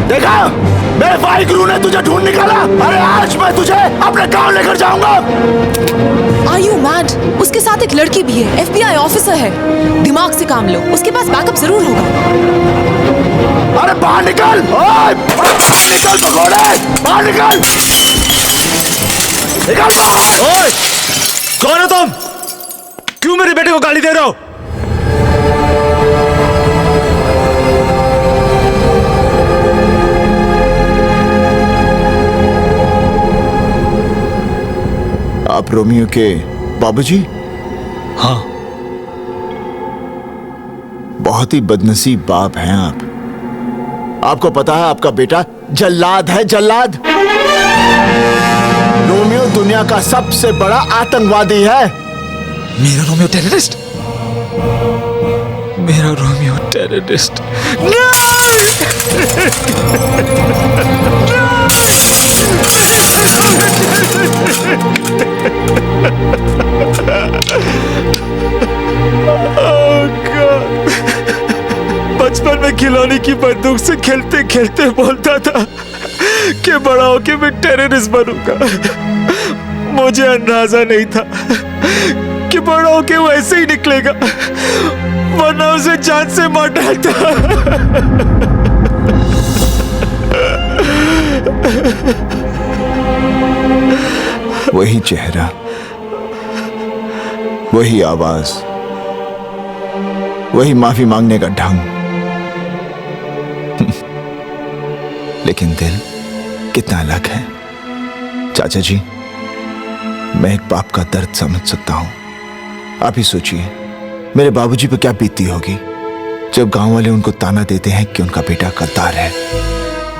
देखा, मेरे भाई गुरु ने तुझे ढूंढ निकाला। अरे आज मैं तुझे अपने गांव लेकर जाऊंगा। Are you mad? उसके साथ एक लड़की भी है, FBI ऑफिसर है। दिमाग से काम लो, उसके पास बैकअप जरूर होगा। अरे बाहर निकल, ओए, निकल भगोड़े, बाहर निकल, निकल बाहर। ओए, कौन हो तुम? क्यों मेरे बेटे को गाली दे रहे हो? आप रोमियो के बाबूजी? हाँ। बहुत ही बदनसीब बाप हैं आप। आपको पता है आपका बेटा जल्लाद है, जल्लाद। रोमियो दुनिया का सबसे बड़ा आतंकवादी है। मेरा रोमियो टेररिस्ट? मेरा रोमियो टेररिस्ट? बचपन में खिलौने की बंदूक से खेलते खेलते बोलता था कि बड़ा होके मैं टेररिस्ट बनूंगा। मुझे अंदाजा नहीं था कि बड़ा होके वो ऐसे ही निकलेगा, वरना उसे जान से मार डालता। वही चेहरा, वही आवाज, वही माफी मांगने का ढंग, लेकिन दिल कितना अलग है। चाचा जी, मैं एक बाप का दर्द समझ सकता हूं। आप ही सोचिए मेरे बाबूजी पे क्या बीतती होगी जब गांव वाले उनको ताना देते हैं कि उनका बेटा गद्दार है।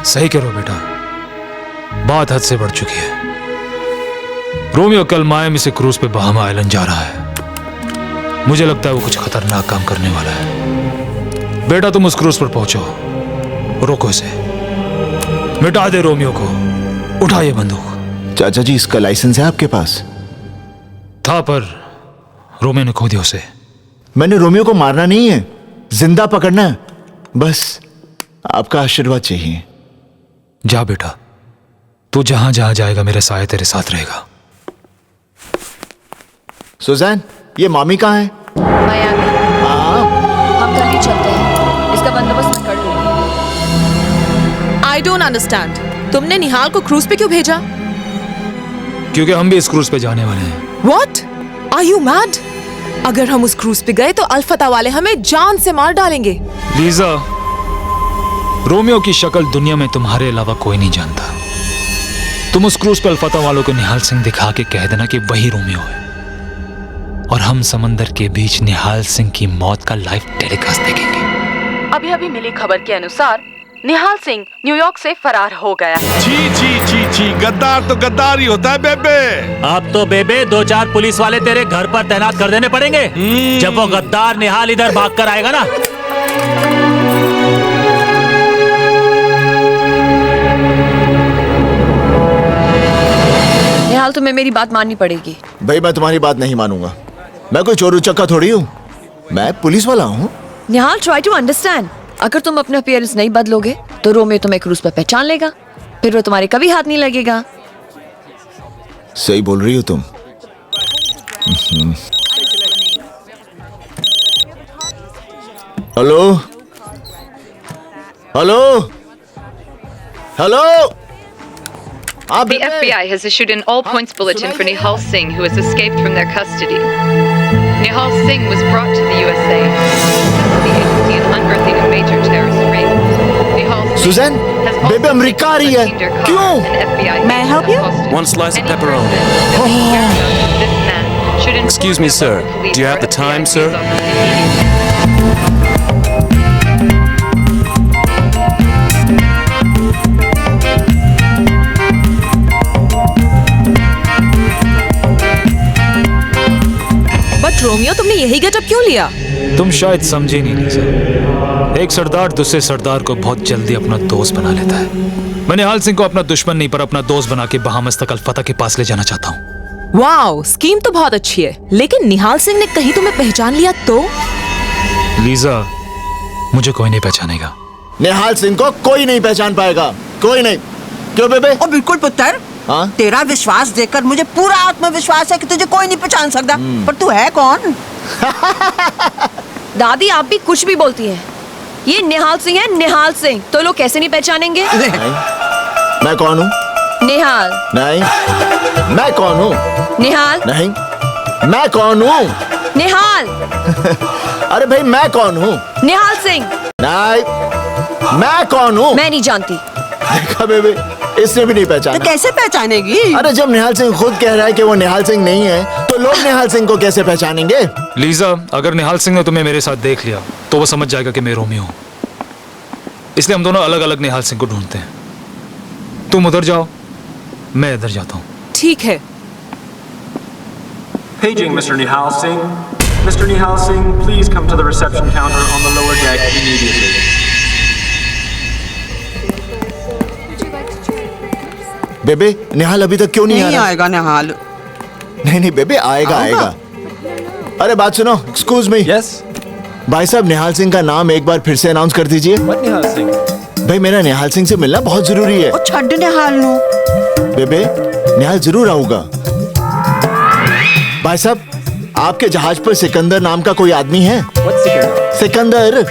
सही कह रहे हो बेटा, बात हद से बढ़ चुकी है। रोमियो कल मायामी से क्रूज पे बहामा आइलैंड जा रहा है। मुझे लगता है वो कुछ खतरनाक काम करने वाला है। बेटा तुम उस क्रूज पर पहुंचो, रोको इसे, मिटा दे रोमियो को, उठा ये बंदूक। चाचा जी, इसका लाइसेंस है आपके पास? था, पर रोमियो ने खो दिया उसे। मैंने रोमियो को मारना नहीं है, जिंदा पकड़ना है। बस आपका आशीर्वाद चाहिए। जा बेटा, तू जहां जहां जाएगा मेरे साये तेरे साथ रहेगा। सुजैन, ये मामी कहाँ है? मायामी। हम कल ही चलते हैं, इसका बंदोबस्त मैं कर लूंगी। I don't understand. तुमने निहाल को क्रूज पे क्यों भेजा? क्योंकि हम भी इस क्रूज पे जाने वाले हैं। What? Are you mad? अगर हम उस क्रूज पे गए तो अल्फता वाले हमें जान से मार डालेंगे। लीजा, रोमियो की शक्ल दुनिया में तुम्हारे अलावा कोई नहीं जानता। तुम उस क्रूज पे अल्फता वालों को निहाल सिंह दिखा के कह देना कि वही रोमियो है, और हम समंदर के बीच निहाल सिंह की मौत का लाइव टेलीकास्ट देखेंगे। अभी अभी मिली खबर के अनुसार निहाल सिंह न्यूयॉर्क से फरार हो गया है। छी छी छी छी, गद्दार तो गद्दार ही होता है बेबे। अब तो बेबे 2-4 पुलिस वाले तेरे घर पर तैनात कर देने पड़ेंगे जब वो गद्दार निहाल इधर भागकर आएगा ना। निहाल, तुम्हें मेरी बात माननी पड़ेगी। भाई, मैं तुम्हारी बात नहीं मानूंगा। मैं कोई चोर उचक्का थोड़ी हूँ, मैं पुलिस वाला हूँ। निहाल, ट्राई टू अंडरस्टैंड। अगर तुम अपना अपीयरेंस नहीं बदलोगे तो रोमियो तुम्हें क्रूज पर पहचान लेगा, फिर वो तुम्हारे कभी हाथ नहीं लगेगा। सही बोल रही हो तुम। Hello hello hello. The FBI has issued an all-points bulletin for Nihal Singh, who has escaped from their custody. Nihal Singh was brought to the USA the agency in unearthing a major terrorist ring. Nihal Suzanne, बेबे America आ रही है। क्यों? May I help you? One slice of pepperoni. Excuse me, sir. Do you have the time, sir? But Romeo, तुमने यही getup क्यों लिया? तुम शायद समझे नहीं लीजा। एक सरदार दूसरे सरदार को बहुत जल्दी अपना दोस्त बना लेता है। मैं निहाल सिंह को अपना दुश्मन नहीं पर अपना दोस्त बना के बहामस तक अल्फता के पास ले जाना चाहता हूँ। वाओ, स्कीम तो बहुत अच्छी है, लेकिन निहाल सिंह ने कहीं तुम्हें पहचान लिया तो? लीजा, मुझे कोई नहीं पहचानेगा। निहाल सिंह को कोई नहीं पहचान पाएगा, कोई नहीं। क्यों बेबे? ओ बिल्कुल पुत्र। हाँ? तेरा विश्वास देखकर मुझे पूरा आत्मविश्वास है कि तुझे कोई नहीं पहचान सकता। पर तू है कौन? दादी आप भी कुछ भी बोलती हैं। ये निहाल सिंह है, निहाल सिंह। तो लोग कैसे नहीं पहचानेंगे? मैं कौन हूँ? निहाल। नहीं। मैं कौन हूँ? निहाल। नहीं। मैं कौन हूँ? निहाल। अरे भाई मैं कौन हूँ? निहाल सिंह। नहीं। मैं कौन हूँ? मैं नहीं जानती। देखा बेबे, इसने भी नहीं पहचाना। तो कैसे पहचानेगी? अरे जब निहाल सिंह खुद कह रहा है कि वो निहाल सिंह नहीं है, तो लोग निहाल सिंह को कैसे पहचानेंगे? लीजा, अगर निहाल सिंह ने तुम्हें मेरे साथ देख लिया तो वो समझ जाएगा कि मैं रोमियो हूँ। इसलिए हम दोनों अलग अलग निहाल सिंह को ढूंढते हैं। तुम उधर जाओ, मैं इधर जाता हूँ। ठीक है। Paging Mr. Nihal Singh. Mr. Nihal Singh, please come to the reception counter on the lower deck immediately. बेबे, निहाल अभी तक क्यों नहीं आ रहा? आएगा निहाल। नहीं बेबे, आएगा आएगा। अरे बात सुनो, एक्सक्यूज मी। यस भाई साहब, निहाल सिंह का नाम एक बार फिर से अनाउंस कर दीजिए। निहाल सिंह? भाई मेरा निहाल सिंह से मिलना बहुत जरूरी है। छड्ड निहाल नु। बेबे, निहाल जरूर आऊंगा। भाई साहब, आपके जहाज पर सिकंदर नाम का कोई आदमी है? सिकंदर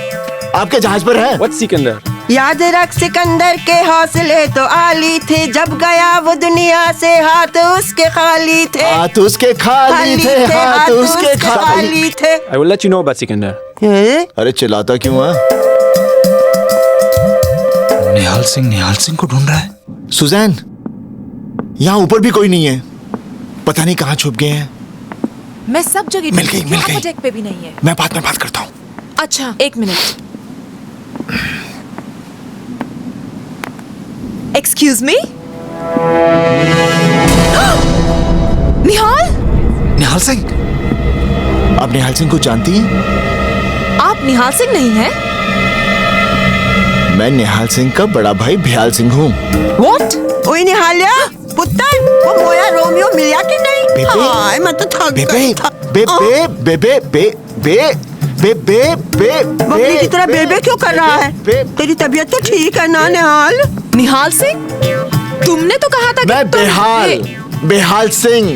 आपके जहाज पर है? सिकंदर? याद रख सिकंदर के हौसले तो आली थे, जब गया वो दुनिया से हाथ उसके खाली थे। हाथ उसके खाली थे, हाथ उसके खाली थे। I will let you know about Sikandar. अरे चिल्लाता क्यों है? निहाल सिंह को ढूंढ रहा है। सुजैन, यहाँ ऊपर भी कोई नहीं है, पता नहीं कहाँ छुप गए हैं। मैं सब जगह मिल गई। डेक पे भी नहीं है। मैं बाद में बात करता हूँ। अच्छा, एक minute. Excuse me. Nihal Singh? आप निहाल सिंह को जानती हैं? आप निहाल सिंह नहीं हैं? मैं निहाल सिंह का बड़ा भाई भयाल सिंह हूँ। What? ओए निहालिया, पुत्र, वो मोया रोमियो मिला कि नहीं? हाय, मैं तो थक गई था। बकरी की तरह बेबे क्यों कर रहा है? तेरी तबीयत तो ठीक है ना निहाल? निहाल सिंह? तुमने तो कहा था कि मैं बेहाल सिंह।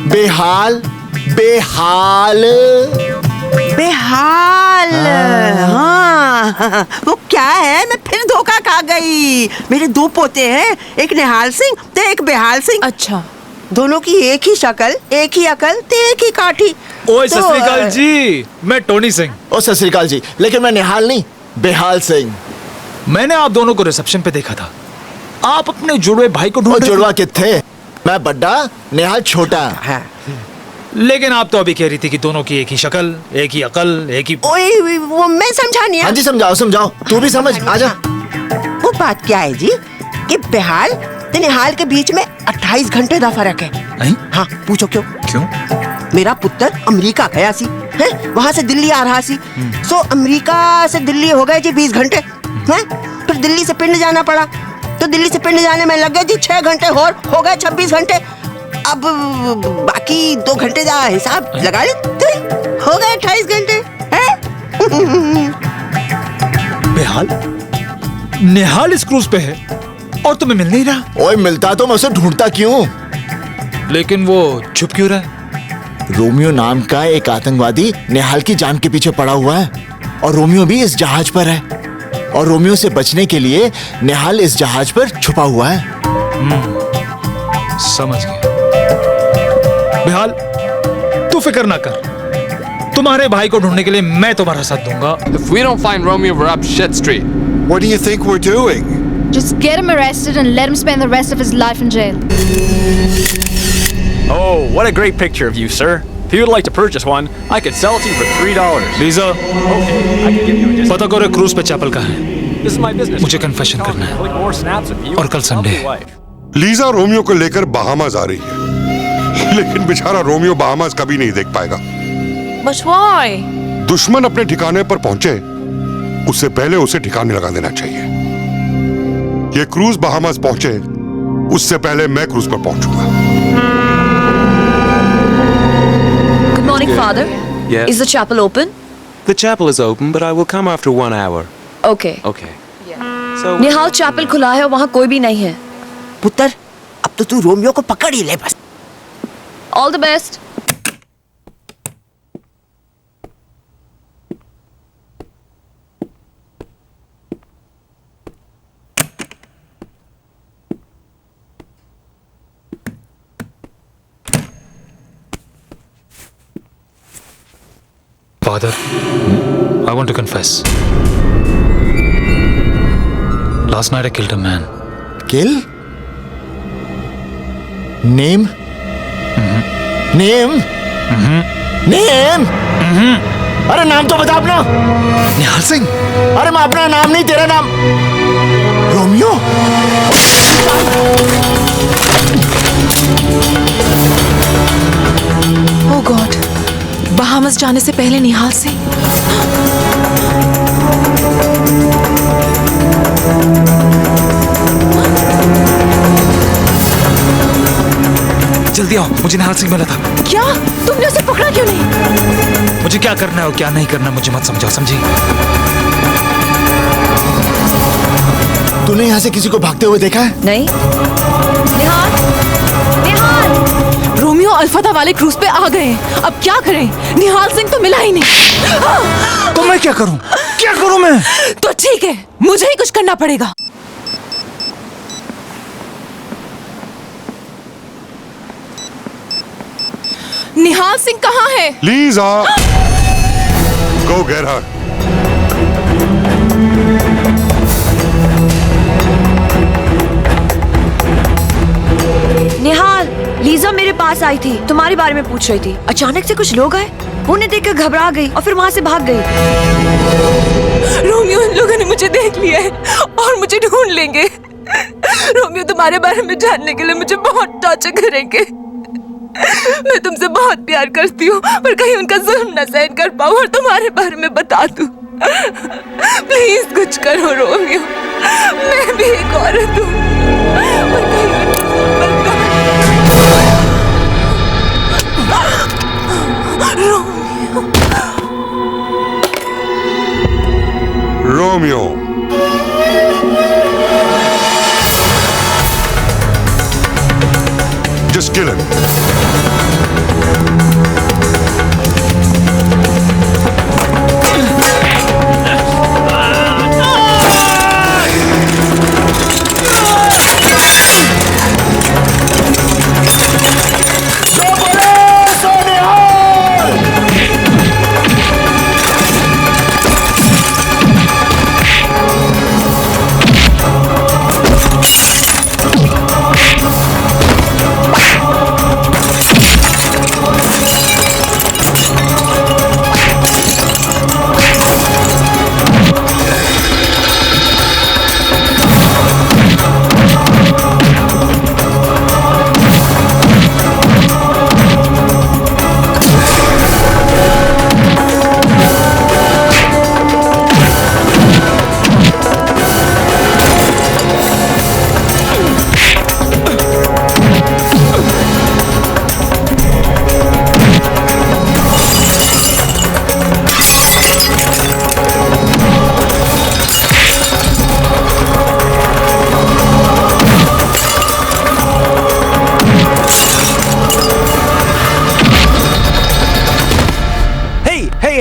बेहाल। हाँ, वो क्या है? मैं फिर धोखा खा गई। मेरे दो पोते हैं, एक निहाल सिंह तो एक बेहाल सिंह। अच्छा, दोनों की एक ही शक्ल, एक ही अकल, तो एक ही काठी। ओए सत श्री अकाल जी, मैं टोनी सिंह। ओ सत श्री अकाल जी, लेकिन मैं निहाल नहीं, बेहाल सिंह। मैंने आप दोनों को रिसेप्शन पे देखा था। आप अपने जुड़वे भाई को ढूंढ रहे थे। जुड़वा कितने? मैं बड्डा, निहाल छोटा। लेकिन आप तो अभी कह रही थी कि दोनों की एक ही शक्ल, एक ही अकल, एक ही। ओए, वो मैं समझा नहीं। हाँ जी, समझाओ, तू भी समझ, आजा। वो बात क्या है जी कि बेहाल तो निहाल के बीच में 28 घंटे का फर्क है। हाँ, पूछो क्यों? मेरा पुत्र अमेरिका गया सी, है? वहाँ से दिल्ली आ रहा सी। सो अमेरिका से दिल्ली हो गए जी 20 घंटे, हैं? फिर दिल्ली से पिंड जाना पड़ा, तो दिल्ली से पिंड जाने में लग गए जी 6 घंटे और हो गए 26 घंटे। अब बाकी 2 घंटे का हिसाब लगा ले, हो गए 28 घंटे। बेहाल, निहाल इस क्रूज पे है और तुम्हें मिल नहीं रहा। ओए, मिलता तो मैं उसे ढूंढता क्यों? लेकिन वो छुप क्यों रहा है? रोमियो नाम का एक आतंकवादी निहाल की जान के पीछे पड़ा हुआ है, और रोमियो भी इस जहाज पर है, और रोमियो से बचने के लिए निहाल इस जहाज पर छुपा हुआ है। समझ गया। बेहाल, तू फिक्र ना कर, तुम्हारे भाई को ढूंढने के लिए मैं तुम्हारा साथ दूंगा। If we don't find Romeo, we're up shit street. What do you think we're doing? Just get him arrested and let him spend the rest of his life in jail. Oh, what a great picture of you, sir. If you would like to purchase one, I could sell it to you for $3. Lisa, पता करो cruise पे chapel का है। This is my business. मुझे confession करना है, Click more snaps of you. और कल संडे है। लीजा रोमियो को लेकर बहामास आ रही है, लेकिन बेचारा रोमियो बहामास कभी नहीं देख पाएगा। But why? दुश्मन अपने ठिकाने पर पहुंचे, उससे पहले उसे ठिकाने लगा देना चाहिए। ये क्रूज बहामास पहुंचे, उससे पहले मैं क्रूज पर पहुंचूंगा। Good morning, Father. Yes? Is the chapel open? The chapel is open, but I will come after 1 hour. Okay. Okay. Nihal chapel खुला है और वहाँ कोई भी नहीं है। पुत्र, अब तो तू रोमियो को पकड़ ही ले बस। All the best. Father, I want to confess. Last night I killed a man. Kill? Name? Name? Name? अरे नाम तो बता अपना। निहाल सिंह। अरे मैं अपना नाम नहीं, तेरा नाम रोमियो। ओह गॉड, बहामस जाने से पहले निहाल सिंह। जल्दी आओ, मुझे निहाल सिंह मिला था। क्या? तुमने उसे पकड़ा क्यों नहीं? मुझे क्या करना है और क्या नहीं करना मुझे मत समझाओ, समझी? तूने यहाँ से किसी को भागते हुए देखा है? नहीं। निहाल, निहाल। रोमियो अल्फादा वाले क्रूज पे आ गए। अब क्या करें? निहाल सिंह तो मिला ही नहीं। तो मैं क्या करूं? क्या करूं मैं? तो ठीक है, मुझे ही कुछ करना पड़ेगा। निहाल सिंह कहाँ है? Lisa, go get her. निहाल, लीजा मेरे पास आई थी, तुम्हारे बारे में पूछ रही थी। अचानक से कुछ लोग आए, उन्हें देखकर घबरा गई और फिर वहाँ से भाग गई। रोमियो, इन लोगों ने मुझे देख लिया है और मुझे ढूंढ लेंगे। रोमियो तुम्हारे बारे में जानने के लिए मुझे बहुत टॉर्चर करेंगे। मैं तुमसे बहुत प्यार करती हूँ, पर कहीं उनका जुल्म न सहन कर पाऊँ और तुम्हारे बारे में बता दूँ। प्लीज कुछ करो रोमियो, मैं भी एक औरत हूँ, पर कहीं Romeo. Just kill him.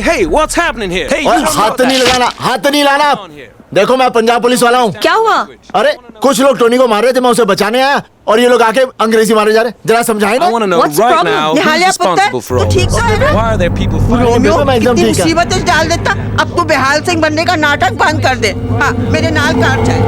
Hey, what's happening here? Hey, हाथ नहीं लगाना, हाथ नहीं लाना। देखो मैं पंजाब पुलिस वाला हूँ। क्या हुआ? अरे कुछ लोग टोनी को मार रहे थे, मैं उसे बचाने आया और ये लोग आके अंग्रेजी मारे जा रहे। जरा समझाए ना। I want to know right now who's responsible for all this. Why are there people fighting? Romeo, मैं एकदम कितनी ठीक है। मुसीबतें डाल देता। अब तू बेहाल सिंह बनने का नाटक बंद कर दे। हाँ, मेरे नाल कार चल।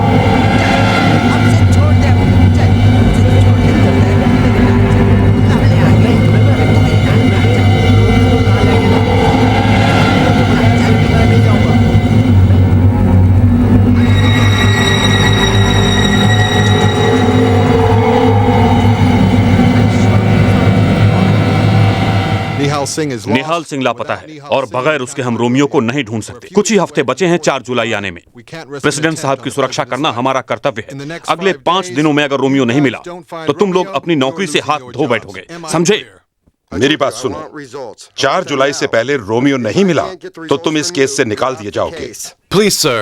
निहाल सिंह लापता है और बगैर उसके हम रोमियो को नहीं ढूंढ सकते। कुछ ही हफ्ते बचे हैं 4 जुलाई आने में। प्रेसिडेंट साहब की सुरक्षा करना हमारा कर्तव्य है। अगले 5 दिनों में अगर रोमियो नहीं मिला तो तुम लोग अपनी नौकरी से हाथ धो बैठोगे, समझे? मेरी बात सुनो, 4 जुलाई से पहले रोमियो नहीं मिला तो तुम इस केस से निकाल दिए जाओगे। Please, sir.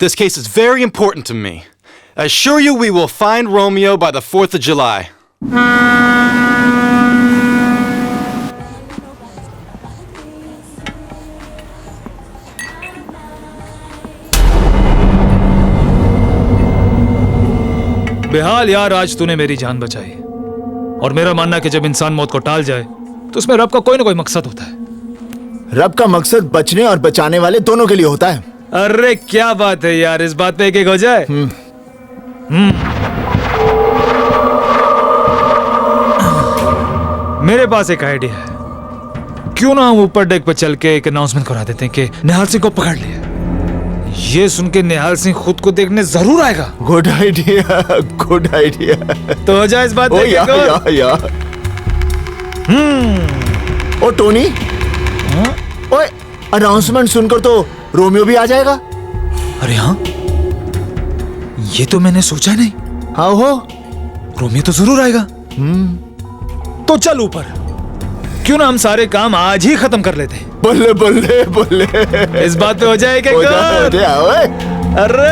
This case is very important to me. I assure you we will find Romeo by the 4th of July. बेहाल यार, आज तूने मेरी जान बचाई। और मेरा मानना है कि जब इंसान मौत को टाल जाए तो उसमें रब का कोई ना कोई मकसद होता है। रब का मकसद बचने और बचाने वाले दोनों के लिए होता है। अरे क्या बात है यार, इस बात पे एक हो जाए। मेरे पास एक आइडिया है। क्यों ना हम ऊपर डेक पे चल के एक अनाउंसमेंट करा देते हैं कि निहाल सिंह को पकड़ लिया। ये सुन के निहाल सिंह खुद को देखने जरूर आएगा। Good idea, good idea. तो हो जाए इस बात पे यार। ओ टोनी, ओए अनाउंसमेंट सुनकर तो रोमियो भी आ जाएगा। अरे हाँ, ये तो मैंने सोचा नहीं। हाँ हो, रोमियो तो जरूर आएगा। तो चल ऊपर, क्यों ना हम सारे काम आज ही खत्म कर लेते हैं। बल्ले बल्ले बल्ले, इस बात पे हो जाए क्या? अरे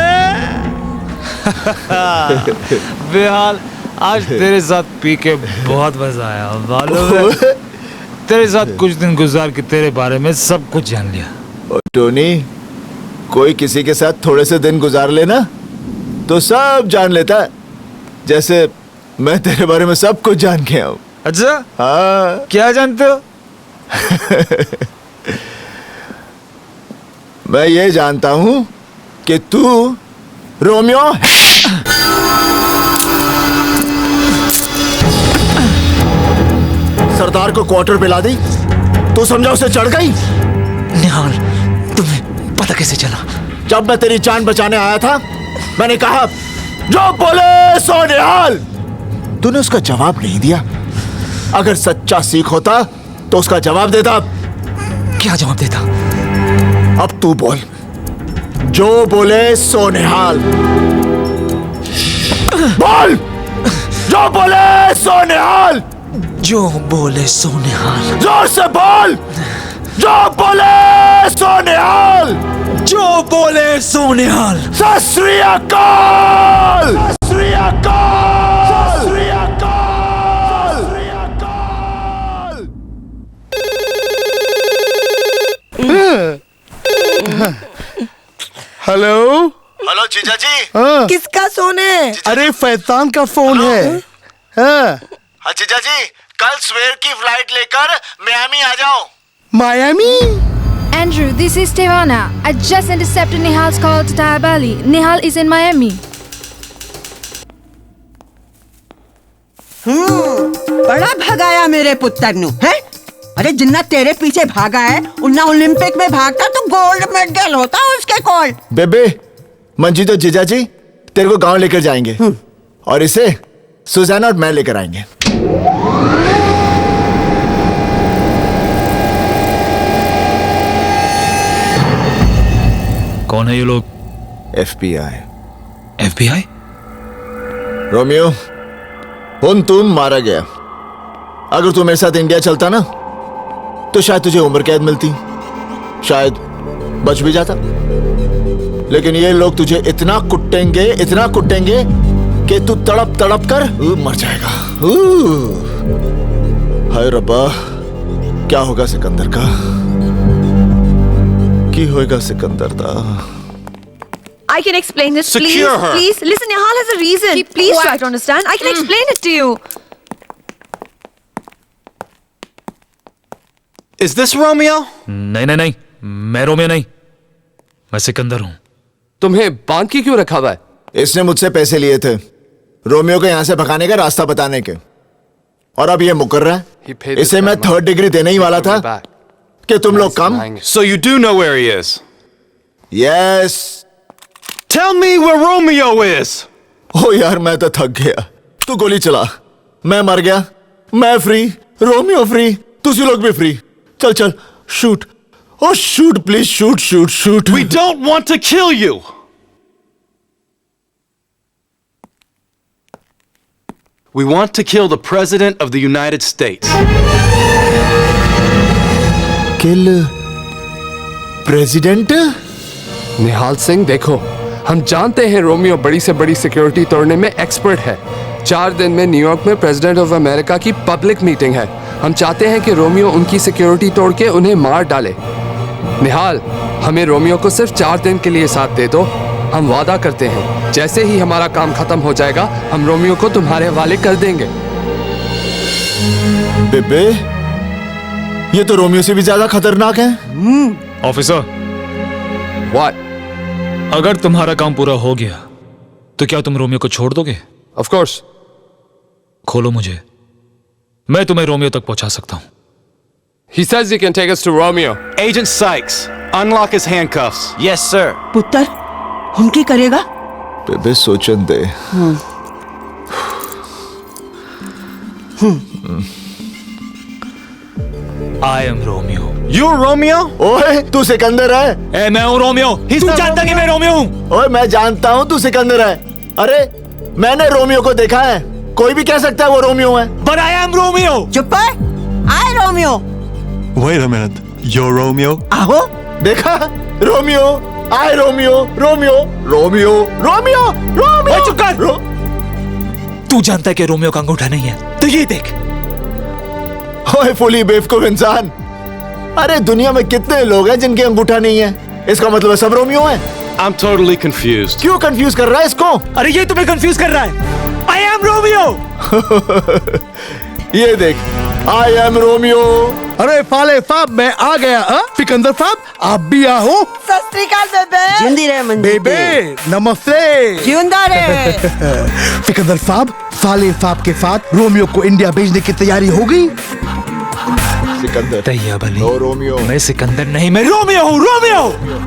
बेहाल, आज तेरे साथ पी के बहुत मजा आया। मालूम है, तेरे साथ कुछ दिन गुजार के तेरे बारे में सब कुछ जान लिया। टोनी, कोई किसी के साथ थोड़े से दिन गुजार लेना तो सब जान लेता है। जैसे मैं तेरे बारे में सब कुछ जान के आऊं। अच्छा? हाँ। क्या जानते हो? मैं ये जानता हूं कि तू रोमियो सरदार को क्वार्टर पे ला दी तो समझा उसे चढ़ गई। निहाल, तुम्हें पता कैसे चला? जब मैं तेरी जान बचाने आया था, मैंने कहा जो बोले सो निहाल। तूने उसका जवाब नहीं दिया। अगर सच्चा सिख होता तो उसका जवाब देता। क्या जवाब देता? अब तू बोल, जो बोले सो निहाल। बोल, जो बोले सो निहाल। जो बोले सो निहाल। जोर से बोल, जो बोले सो निहाल। जो बोले सो निहाल। सत श्री अकाल। सत श्री अकाल। सत श्री अकाल। सत श्री अकाल। हेलो हेलो जीजा जी। हाँ। किसका फोन है? अरे फैतान का फोन है। हाँ। हाँ जीजा जी, कल सवेर की फ्लाइट लेकर मियामी आ जाओ। Miami? Andrew, this is Tehwana. I just intercepted Nihal's call to Taya Bali. Nihal is in Miami. बड़ा भगाया मेरे पुत्र नु, है? अरे जिन्ना तेरे पीछे भागा है, उन्ना ओलंपिक में भागता तो गोल्ड मेडल होता उसके कॉल। बेबे, मंजी तो जीजा जी तेरे को गांव लेकर जाएंगे और इसे सुजाना और मैं लेकर आएंगे। कौन है ये लोग? FBI। FBI? रोमियो, उन तुम मारा गया। अगर तू मेरे साथ इंडिया चलता ना तो शायद तुझे उम्र कैद मिलती, शायद बच भी जाता। लेकिन ये लोग तुझे इतना कुटेंगे कि तू तड़प तड़प कर मर जाएगा। हाय रब्बा, क्या होगा सिकंदर का? की होएगा सिकंदर दा? I can explain this, please. Secure her. Please, listen, Nihal has a reason. Please try to understand. I can explain it to you. Is this Romeo? नहीं, मैं रोमियो नहीं, मैं सिकंदर हूँ। तुम्हें बांध के क्यों रखा हुआ है? इसने मुझसे पैसे लिए थे रोमियो को यहाँ से भगाने का रास्ता बताने के, और अब ये मुकर रहा है। इसे मैं 3rd डिग्री देने ही वाला था कि तुम लोग कम। So you do know where he is? Yes. Tell me where Romeo is. ओ यार, मैं तो थक गया। तू गोली चला, मैं मर गया, मैं फ्री, रोमियो फ्री, तुसी लोग भी फ्री। चल चल, shoot. Oh, shoot, please, shoot. We don't want to kill you. We want to kill the President of the United States. Kill President? निहाल सिंह, देखो, हम जानते हैं रोमियो बड़ी से बड़ी सिक्योरिटी तोड़ने में एक्सपर्ट है। 4 दिन में न्यूयॉर्क में प्रेसिडेंट ऑफ अमेरिका की पब्लिक मीटिंग है। हम चाहते हैं कि रोमियो उनकी सिक्योरिटी तोड़ के उन्हें मार डाले। निहाल, हमें रोमियो को सिर्फ 4 दिन के लिए साथ दे दो। हम वादा करते हैं जैसे ही हमारा काम खत्म हो जाएगा हम रोमियो को तुम्हारे हवाले कर देंगे। बेबे, ये तो रोमियो से भी ज्यादा खतरनाक है। Officer, What? अगर तुम्हारा काम पूरा हो गया तो क्या तुम रोमियो को छोड़ दोगे? Of course. खोलो मुझे, मैं तुम्हें रोमियो तक पहुंचा सकता हूं। He says he can take us to Romeo. Agent Sykes, unlock his handcuffs. Yes, sir. पुत्र, उनकी करेगा? बेबे सोचन दे। I am Romeo. You're Romeo? ओए, तू सिकंदर है। ए, मैं हूं रोमियो। तू जानता कि मैं रोमियो हूं? ओए, मैं जानता हूं तू सिकंदर है। अरे, मैंने रोमियो को देखा है। कोई भी कह सकता है वो रोमियो है। But I am Romeo. चुप है? I Romeo. Wait a minute. You're Romeo? आहो, देखा? Romeo, I Romeo, Romeo, Romeo, Romeo, Romeo. चुप कर। तू जानता है कि रोमियो का अंगूठा नहीं है, तो ये देख। ओए फुली बेवकूफ इंसान, अरे दुनिया में कितने लोग हैं जिनके अंगूठा नहीं है? इसका मतलब है सब रोमियो हैं? I'm totally confused. क्यों कंफ्यूज कर रहा है इसको? अरे ये तुम्हें कंफ्यूज कर रहा है। I am Romeo. ये देख, I am Romeo. अरे फाले फाब, मैं आ गया। सिकंदर फाब, आप भी आओ। सत श्री अकाल बेबे। जिंदी रहे मंजी। बेबे, नमस्ते। जिंदा रहे। सिकंदर फाब, फाले फाब के साथ रोमियो को इंडिया भेजने की तैयारी हो गई। सिकंदर तैयाब अली। No Romeo. मैं सिकंदर नहीं, मैं रोमियो हूँ। रोमियो।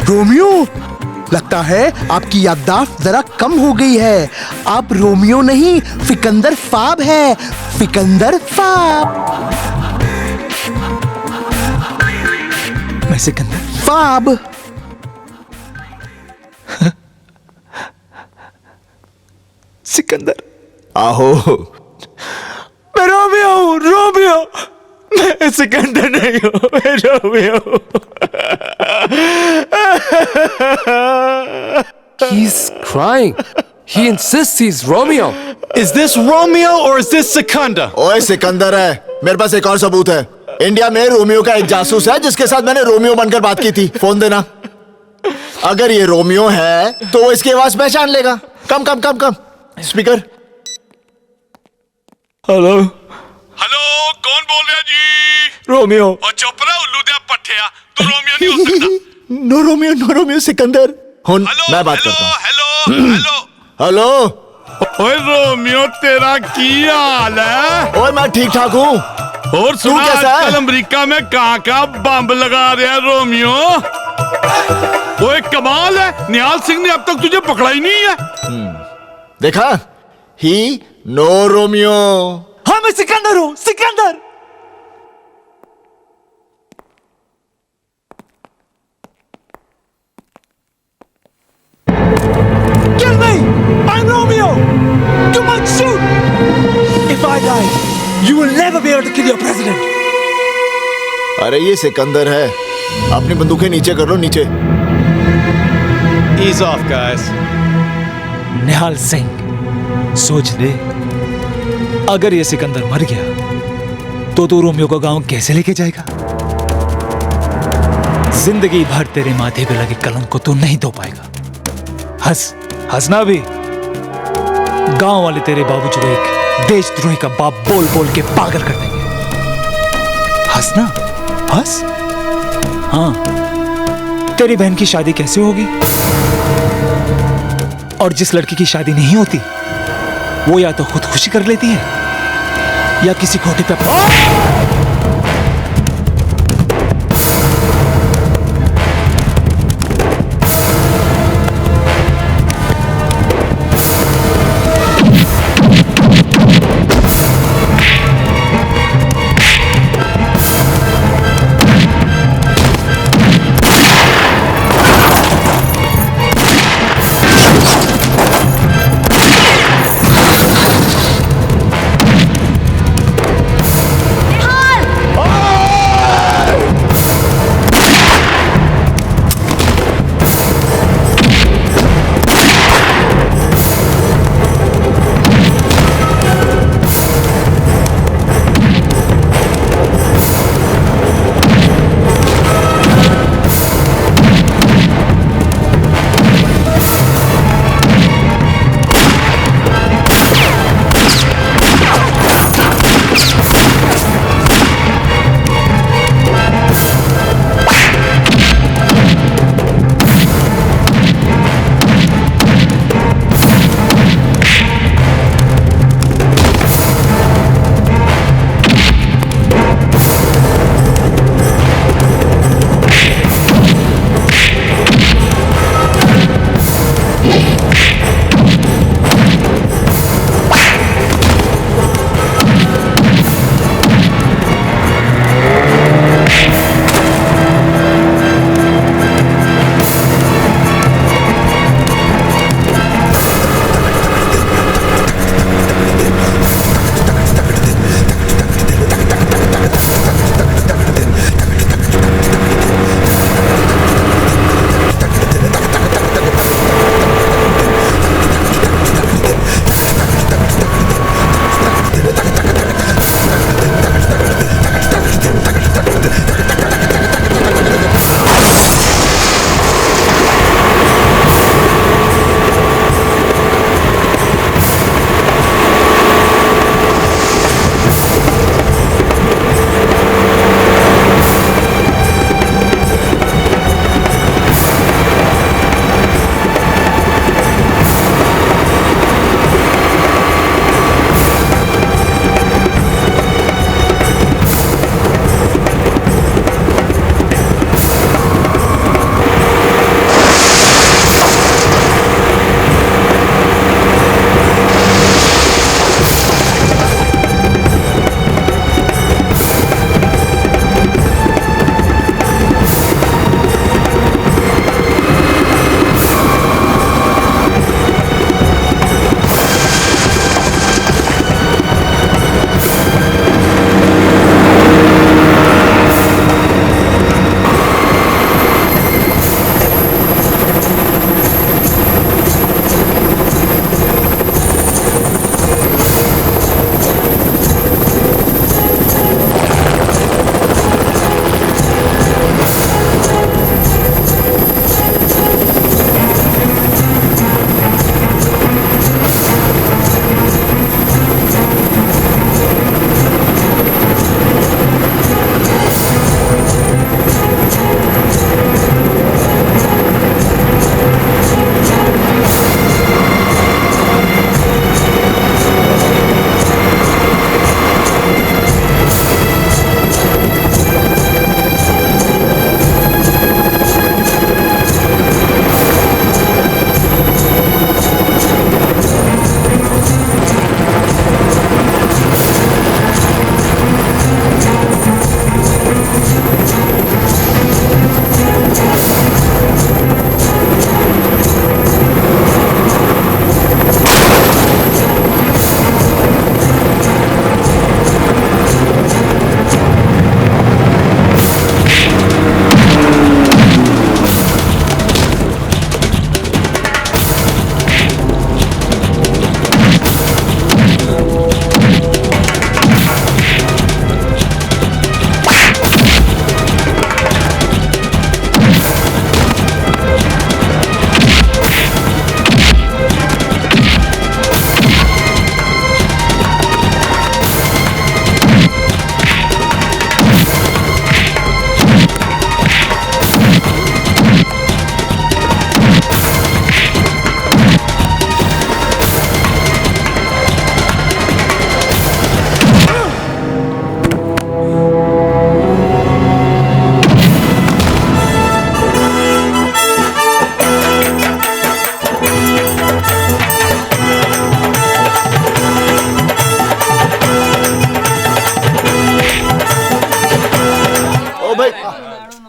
रोमियो? लगता है आपकी याददाश्त जरा कम हो गई है। आप रोमियो नहीं, सिकंदर फाब है। सिकंदर फाब। मैं सिकंदर फाब। सिकंदर। आहो। मैं रोमियो हूँ। रोमियो। मैं सिकंदर नहीं हूँ, मैं रोमियो हूँ। He's crying. He insists he's Romeo. Is this Romeo or is this Sikandar? ओए सिकंदर है। मेरे पास एक और सबूत है। इंडिया में रोमियो का एक जासूस है जिसके साथ मैंने रोमियो बनकर बात की थी। फोन देना। अगर ये रोमियो है तो वो इसकी आवाज पहचान लेगा। कम कम कम कम स्पीकर। हेलो हेलो, कौन बोल रहा जी? रोमियो। और चुप रहा उल्लू दे पट्टिया, तू रोमियो नहीं हो सकता। No Romeo, no Romeo, Sikandar. मैं बात करता हूँ। Hello hello hello. ओए रोमियो, तेरा की हाल है? ओए मैं ठीक ठाक हूँ। और सुना, कैसा है? आजकल अमेरिका में कहाँ बम लगा रहा है रोमियो। ओए कमाल है, निहाल सिंह ने अब तक तुझे पकड़ा ही नहीं है। देखा? ही नो रोमियो। हाँ, मैं सिकंदर हूँ। Sikandar. Kill me! I'm Romeo! You might shoot! If I die, you will never be able to kill your president. अरे ये सिकंदर है। अपनी बंदूकें नीचे कर लो, नीचे। Ease off, guys. निहाल सिंह, सोच ले, अगर ये सिकंदर मर गया तो तू रोमियो को गांव कैसे लेके जाएगा? जिंदगी भर तेरे माथे पे लगे कलंक को तू नहीं धो पाएगा। हंसना भी। गांव वाले तेरे बाबूजी को एक देशद्रोही का बाप बोल बोल के पागल कर देंगे। हंसना, हंस। हाँ, तेरी बहन की शादी कैसे होगी? और जिस लड़की की शादी नहीं होती वो या तो खुदकुशी कर लेती है या किसी खोटे पे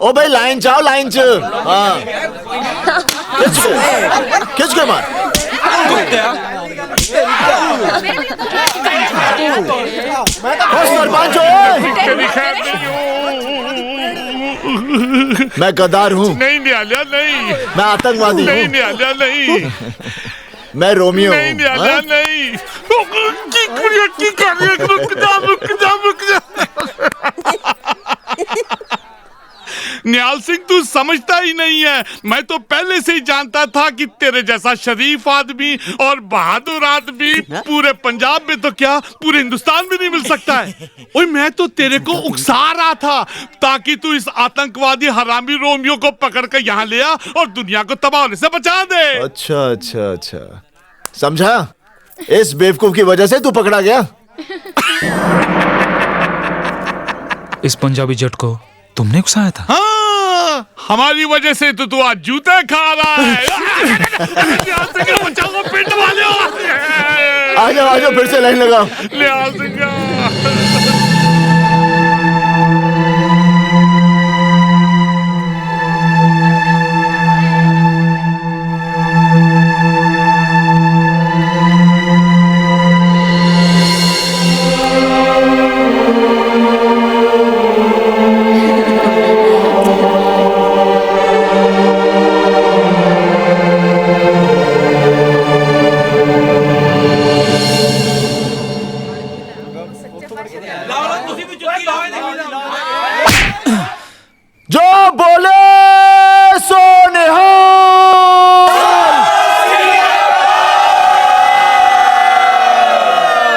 ओ भाई लाइन चाओ लाइन च हाँ खिंच के मार सरपंच मैं गद्दार हूँ नहीं निहालिया नहीं मैं आतंकवादी हूँ नहीं निहालिया नहीं मैं रोमियो नहीं निहालिया नहीं की कर रही है रुक जा निहाल सिंह तू समझता ही नहीं है मैं तो पहले से ही जानता था कि तेरे जैसा शरीफ आदमी और बहादुर आदमी पूरे पंजाब में तो क्या पूरे हिंदुस्तान में नहीं मिल सकता है ओए मैं तो तेरे को उकसा रहा था ताकि तू इस आतंकवादी हरामी रोमियो को पकड़ कर यहाँ ले आ और दुनिया को तबाह होने से बचा दे। अच्छा समझा इस बेवकूफ की वजह से तू पकड़ा गया। इस पंजाबी जट को तुमने उकसाया था? हाँ, हमारी वजह से तो तू आज जूते खा रहा है। बचाओ पिंड वाले आ जाओ फिर से लाइन लगाओ। जो बोले